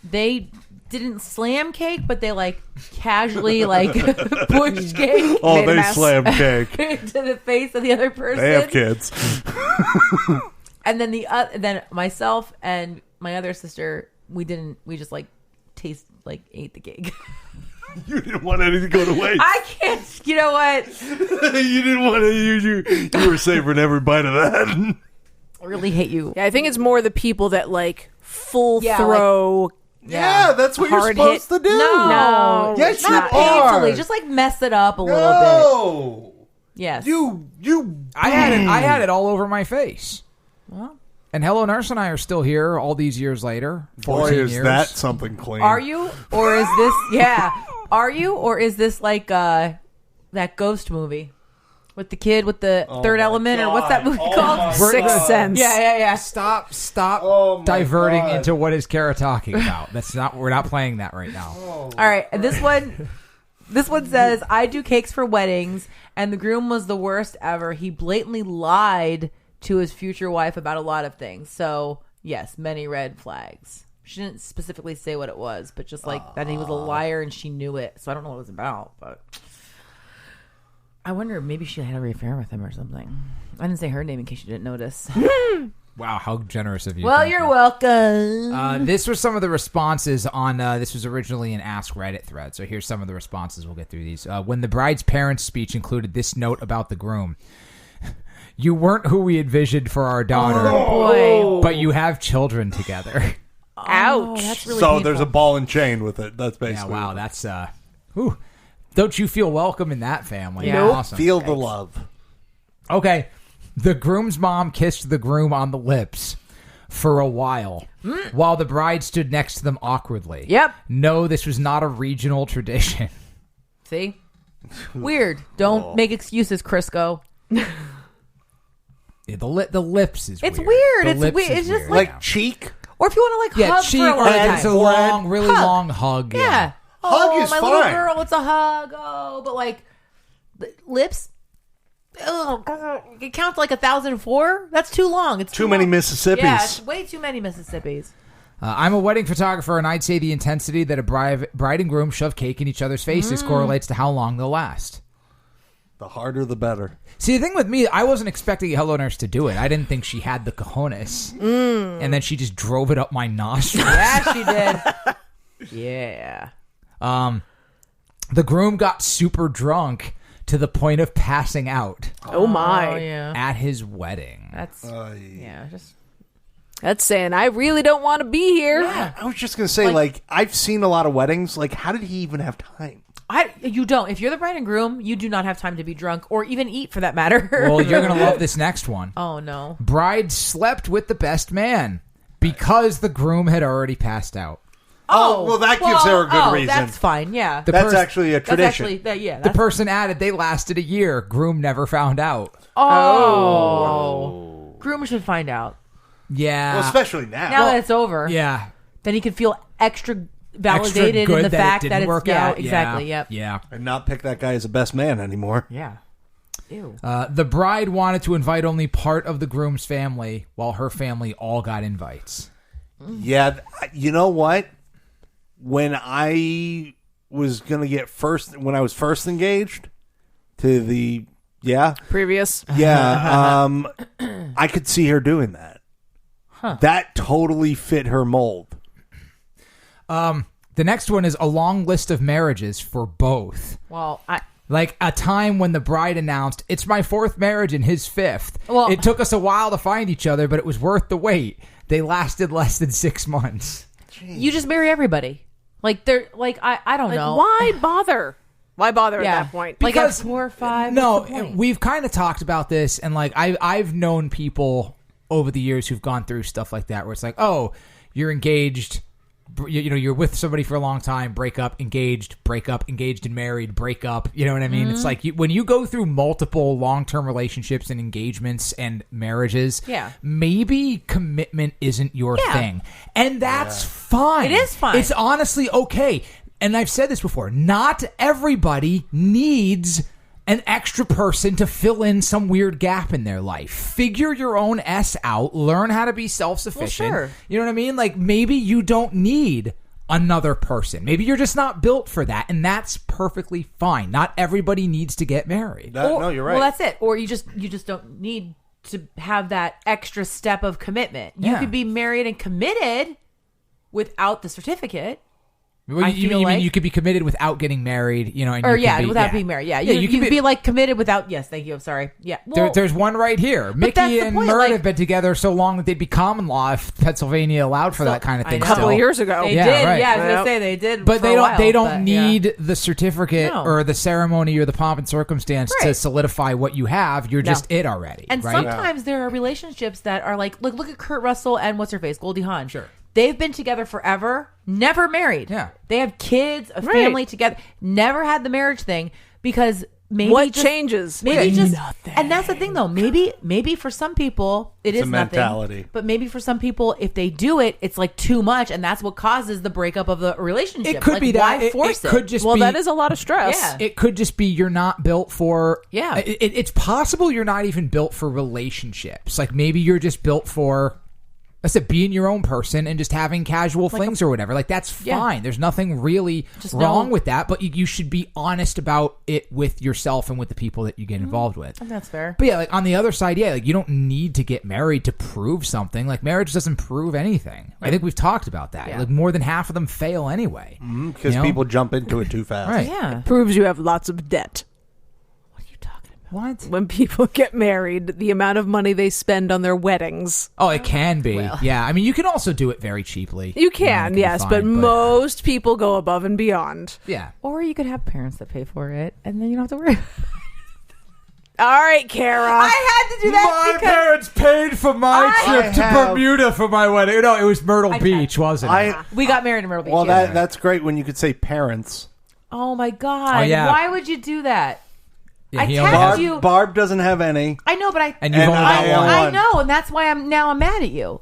they didn't slam cake, but they like casually like pushed cake Oh, Made a they mess. slammed Cake. into the face of the other person. They have kids. And then then myself and my other sister, we just like ate the cake. You didn't want anything to go to waste. I can't. You know what? You didn't want to. You were savoring every bite of that. I really hate you. Yeah, I think it's more the people that like full Yeah, throw. Yeah, that's what you're Hard supposed hit. to do. No. Yes, you Not are. painfully. Just like mess it up a little No. bit. Yes. You. I had it all over my face. Well, And Hello Nurse and I are still here all these years later. 14 Boy, is years. that something clean. are you, or is this? Yeah. Are you, or is this like that ghost movie with the kid with the third element, or what's that movie called? Sixth Sense. Yeah. Stop Oh my diverting God. into what is Kara talking about. We're not playing that right now. All right, and this one says, I do cakes for weddings, and the groom was the worst ever. He blatantly lied to his future wife about a lot of things. So, yes, many red flags. She didn't specifically say what it was, but just like that he was a liar and she knew it. So I don't know what it was about, but I wonder if maybe she had an affair with him or something. I didn't say her name in case you didn't notice. Wow, how generous of you. Well, Thank you're you. welcome. This was some of the responses on, this was originally an Ask Reddit thread, so here's some of the responses. We'll get through these. When the bride's parents' speech included this note about the groom. You weren't who we envisioned for our daughter, boy. but you have children together. Ouch. That's really So painful. there's a ball and chain with it. That's Yeah, basically. wow, that's, whew. Don't you feel welcome in that family? Yeah. Awesome. Feel the love. Okay, the groom's mom kissed the groom on the lips for a while the bride stood next to them awkwardly. Yep. No, this was not a regional tradition. See? Weird. Don't make excuses, Crisco. Yeah, the lips is It's weird. weird. The It's lips weird. is It's just weird. Like cheek. Or if you want to like hug cheek for a or long it's a time. long, really Hug. long hug. Yeah. Hug Oh, is my fine. little girl, it's a hug. Oh, but like the lips. Oh, God. It counts like 1,004. That's too long. It's Too many long. Mississippis. Yeah, it's way too many Mississippis. I'm a wedding photographer, and I'd say the intensity that a bride and groom shove cake in each other's faces correlates to how long they'll last. The harder, the better. See, the thing with me, I wasn't expecting Hello Nurse to do it. I didn't think she had the cojones. And then she just drove it up my nostrils. Yeah, she did. Yeah. The groom got super drunk to the point of passing out Oh my. Oh, yeah. at his wedding. That's, yeah, just. That's saying I really don't want to be here. I was just going to say, like, I've seen a lot of weddings. Like, how did he even have time? You don't. If you're the bride and groom, you do not have time to be drunk or even eat for that matter. Well, you're going to love this next one. Oh, no. Bride slept with the best man because the groom had already passed out. Oh, well, that gives her a good reason. That's fine, yeah. That's actually a tradition. That's actually, The person added they lasted a year. Groom never found out. Oh. Groom should find out. Yeah. Well, especially now. Now that it's over. Yeah. Then he could feel extra validated good in the that fact it that didn't it's work yeah, out. exactly. Yeah. Yep. Yeah. And not pick that guy as the best man anymore. Yeah. Ew. The bride wanted to invite only part of the groom's family, while her family all got invites. Yeah, you know what? When I was going to get when I was first engaged to the, Previous. I could see her doing that. That totally fit her mold. The next one is a long list of marriages for both. Well, Like a time when the bride announced, it's my 4th marriage and his 5th. Well, it took us a while to find each other, but it was worth the wait. They lasted less than 6 months. you just marry everybody. Like they're like I don't know. Why bother? Why bother Yeah. at that point? Like at 4 or 5. No, what's the point? we've kind of talked about this, and like I've known people over the years who've gone through stuff like that, where it's like, oh, you're engaged, you're with somebody for a long time, break up, engaged and married, break up. You know what I mean? It's like when you go through multiple long-term relationships and engagements and marriages, maybe commitment isn't your thing, and that's fine. It is fine. It's honestly okay. And I've said this before, not everybody needs an extra person to fill in some weird gap in their life. Figure your own S out. Learn how to be self-sufficient. Well, sure. You know what I mean? Like, maybe you don't need another person. Maybe you're just not built for that, and that's perfectly fine. Not everybody needs to get married. No, you're right. Well, that's it. Or you just don't need to have that extra step of commitment. You could be married and committed without the certificate. Well, you mean you could be committed without getting married, and without being married. Yeah, you could be like committed without. Yes, thank you. I'm sorry. Yeah, well, there's one right here. Mickey and Mert have been together so long that they'd be common law if Pennsylvania allowed for that kind of thing. A couple of years ago, they did. Right. Yeah, I was gonna say they did, but they don't. They don't need the certificate or the ceremony or the pomp and circumstance to solidify what you have. You're just it already. And sometimes there are relationships that are like, look at Kurt Russell and what's her face, Goldie Hawn. Sure. They've been together forever, never married. Yeah. They have kids, a family together, never had the marriage thing because maybe what changes? Maybe just nothing. And that's the thing though. Maybe for some people it's is nothing. Mentality. But maybe for some people, if they do it, it's like too much, and that's what causes the breakup of the relationship. It could be that. Why force it? Could just well, be, that is a lot of stress. Yeah. It could just be you're not built for. Yeah. It's possible you're not even built for relationships. Like maybe you're just built for. I said, being your own person and just having casual flings or whatever. Like, that's fine. There's nothing really wrong with that, but you should be honest about it with yourself and with the people that you get involved with. That's fair. But yeah, like on the other side, like you don't need to get married to prove something. Like marriage doesn't prove anything. I think we've talked about that. Like more than half of them fail anyway. Because people jump into it too fast. Right. Yeah. It proves you have lots of debt. What? When people get married, the amount of money they spend on their weddings. Oh, it can be. Yeah. I mean, you can also do it very cheaply. You can, yes, but most people go above and beyond. Yeah. Or you could have parents that pay for it, and then you don't have to worry. All right, Kara. I had to do that My parents paid for my trip to Bermuda for my wedding. No, it was Myrtle Beach, wasn't it? We got married in Myrtle Beach. Well, that's great when you could say parents. Oh, my God. Oh, yeah. Why would you do that? I he tagged you. Barb doesn't have any. I know, but And you've only got one. I know, and that's why I'm mad at you.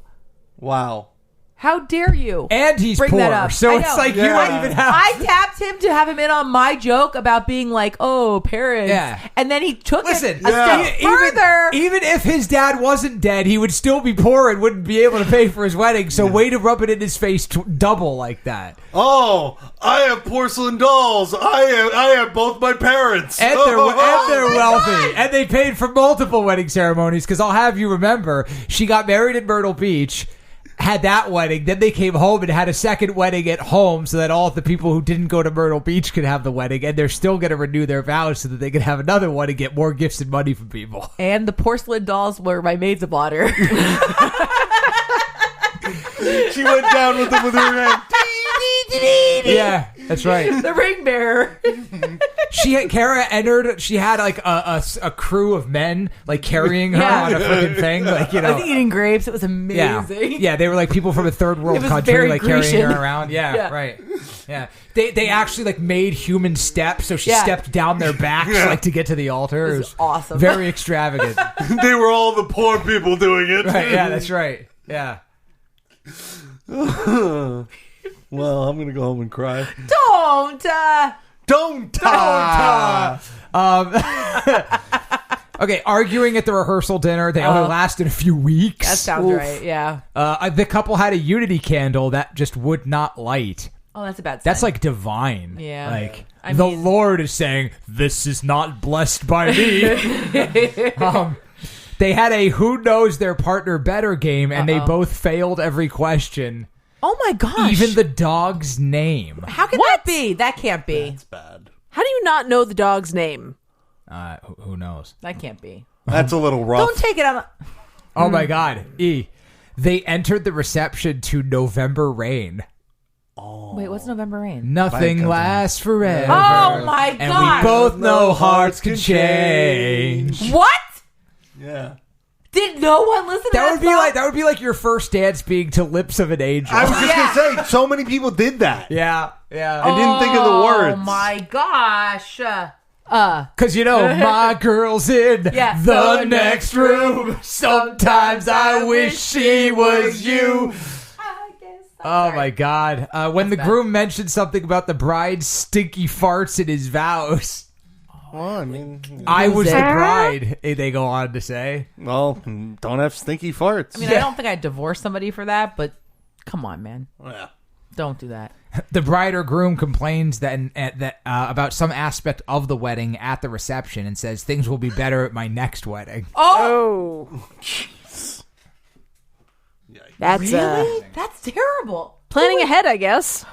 Wow. How dare you? And he's bring poor, that up. so I it's know. like you don't even have. I tapped him to have him in on my joke about being like, "Oh, parents," and then he took it a step further. Even if his dad wasn't dead, he would still be poor and wouldn't be able to pay for his wedding. So way to rub it in his face double like that. Oh, I have porcelain dolls. I have both my parents, and they're wealthy, and they paid for multiple wedding ceremonies. Because I'll have you remember, she got married in Myrtle Beach. Had that wedding, then they came home and had a second wedding at home so that all of the people who didn't go to Myrtle Beach could have the wedding, and they're still going to renew their vows so that they can have another one and get more gifts and money from people. And the porcelain dolls were my maids of honor. She went down with them with her hand. Yeah, that's right. The ring bearer. Kara entered. She had like a crew of men like carrying her on a freaking thing, like I was eating grapes. It was amazing. Yeah, they were like people from a third world country, like carrying her around. Yeah, right. Yeah, they actually like made human steps, so she stepped down their backs like to get to the altar. It was awesome, very extravagant. They were all the poor people doing it. Right? Yeah, that's right. Yeah. Well, I'm gonna go home and cry. Don't. Okay, arguing at the rehearsal dinner. They only lasted a few weeks. That sounds right. Yeah. The couple had a unity candle that just would not light. Oh, that's a bad sign. That's like divine. Yeah. Like the Lord is saying, "This is not blessed by me." They had a who knows their partner better game, and they both failed every question. Oh my gosh! Even the dog's name. How can that be? That can't be. That's bad. How do you not know the dog's name? Who knows? That can't be. That's a little rough. Don't take it on. Oh my God, they entered the reception to November Rain. Wait, what's November Rain? Nothing lasts forever. Oh my And God! we both know hearts can change. What? Yeah. Did no one listen to that? That would be like your first dance being to Lips of an Angel. I was just going to say, so many people did that. Yeah. I didn't think of the words. Oh my gosh. Because, my girl's in the next room. Sometimes I wish she was you. Oh, my God. When the groom mentioned something about the bride's stinky farts in his vows. Well, I mean... I was the bride, they go on to say. Well, don't have stinky farts. I mean, I don't think I'd divorce somebody for that, but come on, man. Yeah. Don't do that. The bride or groom complains that about some aspect of the wedding at the reception and says things will be better at my next wedding. Oh. That's really? That's terrible. Planning ahead, I guess.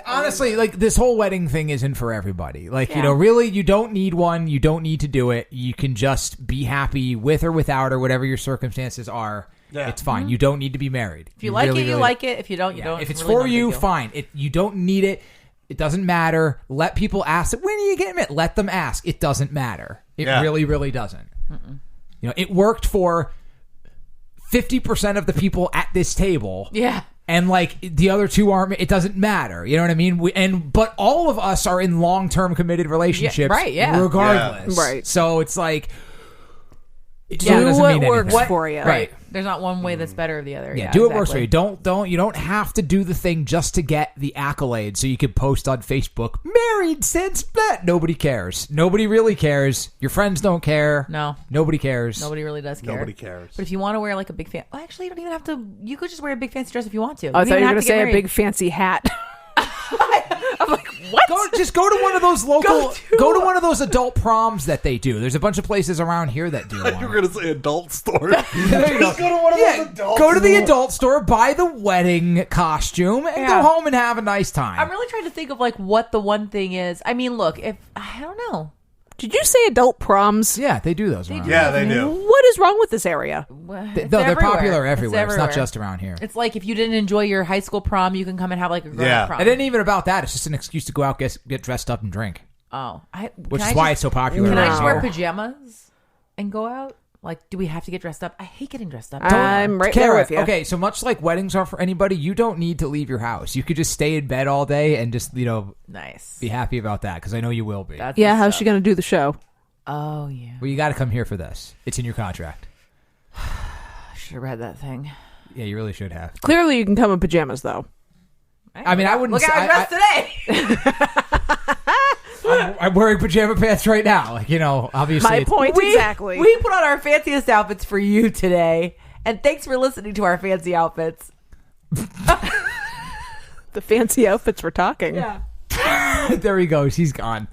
Honestly, like, this whole wedding thing isn't for everybody. Like, really, you don't need one. You don't need to do it. You can just be happy with or without or whatever your circumstances are. Yeah. It's fine. You don't need to be married. If you like it, you like it. If you don't, you don't. If it's really for you, fine. You don't need it. It doesn't matter. Let people ask. When are you getting it? Let them ask. It doesn't matter. It really, really doesn't. It worked for 50% of the people at this table. Yeah. And like the other two aren't. It doesn't matter. You know what I mean? But all of us are in long-term committed relationships, right? Yeah, regardless, right. So it's like, do what works for you, right? There's not one way that's better than the other. Yeah, do what works for you. You don't have to do the thing just to get the accolades so you can post on Facebook, married since that. Nobody cares. Nobody really cares. Your friends don't care. No. Nobody cares. Nobody really does care. Nobody cares. But if you want to wear like a big fan... Well, actually, you don't even have to... You could just wear a big fancy dress if you want to. I thought you were going to say a big fancy hat. I'm like, what? Just go to one of those local... Go to one of those adult proms that they do. There's a bunch of places around here that do one. You were going to say adult store. There you Just go to one of those adult Go to the adult store, buy the wedding costume, and go home and have a nice time. I'm really trying to think of like what the one thing is. I mean, look, if... I don't know. Did you say adult proms? Yeah, they do those. Yeah, they do. What is wrong with this area? They're popular everywhere. It's not just around here. It's like if you didn't enjoy your high school prom, you can come and have like a grown-up prom. It ain't even about that. It's just an excuse to go out, get dressed up, and drink. Oh, which is why it's so popular. Can I just wear here. pajamas and go out? Like, do we have to get dressed up? I hate getting dressed up. I'm right there with you. Okay, so much like weddings are for anybody, you don't need to leave your house. You could just stay in bed all day and just, nice. Be happy about that, because I know you will be. How's she going to do the show? Oh, yeah. Well, you got to come here for this. It's in your contract. I should have read that thing. Yeah, you really should have. Clearly, you can come in pajamas, though. I mean, I wouldn't. Look how I'm dressed today. I'm wearing pajama pants right now. Like, obviously. My point exactly. We put on our fanciest outfits for you today, and thanks for listening to our fancy outfits. The fancy outfits we're talking. Yeah. There he goes. He's gone.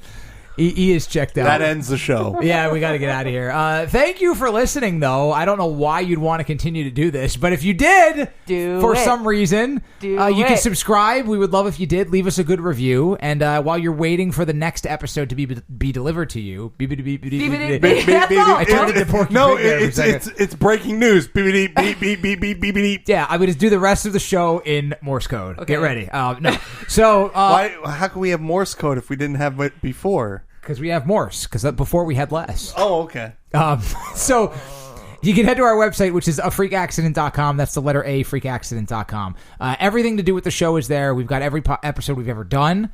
He is checked out. That ends the show. Yeah, we got to get out of here. Thank you for listening, though. I don't know why you'd want to continue to do this, but if you did, some reason, you can subscribe. We would love if you did. Leave us a good review. And while you're waiting for the next episode to be delivered to you, I turned into Porky No, Pig there for a second. it's breaking news. Yeah, I would just do the rest of the show in Morse code. Okay. Get ready. No. So how can we have Morse code if we didn't have it before? Because we have Morse. Because before we had less. Oh, okay. So you can head to our website, which is afreakaccident.com. That's the letter A, freakaccident.com. Everything to do with the show is there. We've got every episode we've ever done.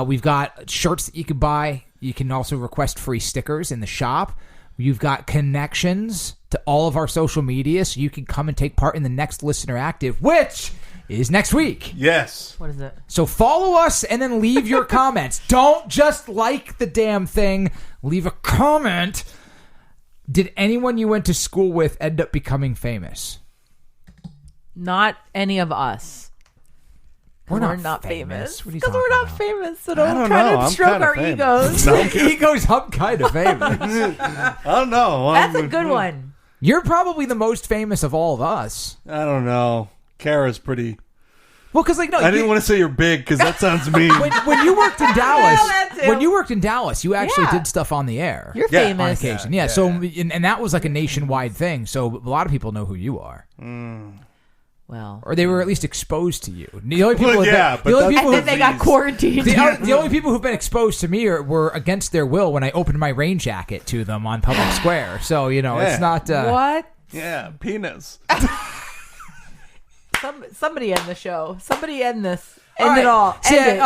We've got shirts that you can buy. You can also request free stickers in the shop. You've got connections to all of our social media, so you can come and take part in the next Listener Active, which is next week. Yes. What is it? So follow us and then leave your comments. Don't just like the damn thing. Leave a comment. Did anyone you went to school with end up becoming famous? Not any of us. We're not famous. Because we're not famous, so don't try to stroke our egos. Egos, I'm kind of famous. I don't know. That's a good one. You're probably the most famous of all of us. I don't know. Kara's pretty Well, because like no, I didn't want to say you're big because that sounds mean. when you worked in Dallas, that too. when you worked in Dallas, you actually Yeah. did stuff on the air. You're Yeah. on famous. occasion. Yeah. So and that was like a nationwide thing. So a lot of people know who you are. Well, Or they were at least exposed to you. The only people, Well, yeah, the but only that's people and then they got quarantined. the only people who've been exposed to me were against their will when I opened my rain jacket to them on public square. So Yeah. it's not. What? Yeah, penis. Somebody end the show. Somebody end this. All End right. it all. So, End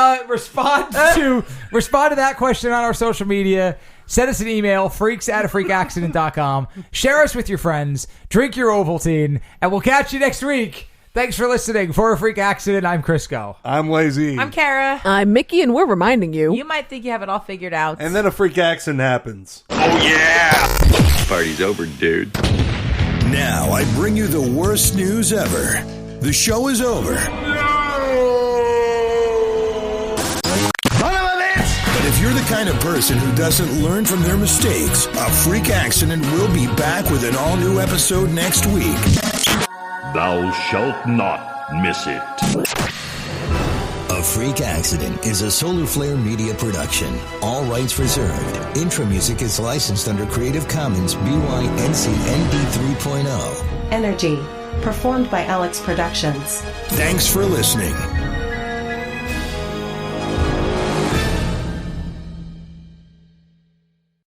it. respond to that question on our social media. Send us an email, freaks@afreakaccident.com. Share us with your friends. Drink your Ovaltine, and we'll catch you next week. Thanks for listening. For A Freak Accident, I'm Crisco. I'm lazy. I'm Kara. I'm Mickey, and we're reminding you. You might think you have it all figured out. And then a freak accident happens. Oh, yeah! Party's over, dude. Now I bring you the worst news ever. The show is over. But if you're the kind of person who doesn't learn from their mistakes, A Freak Accident will be back with an all-new episode next week. Thou shalt not miss it. A Freak Accident is a Solar Flare Media production. All rights reserved. Intro music is licensed under Creative Commons BY-NC ND 3.0. Energy, performed by Alex Productions. Thanks for listening.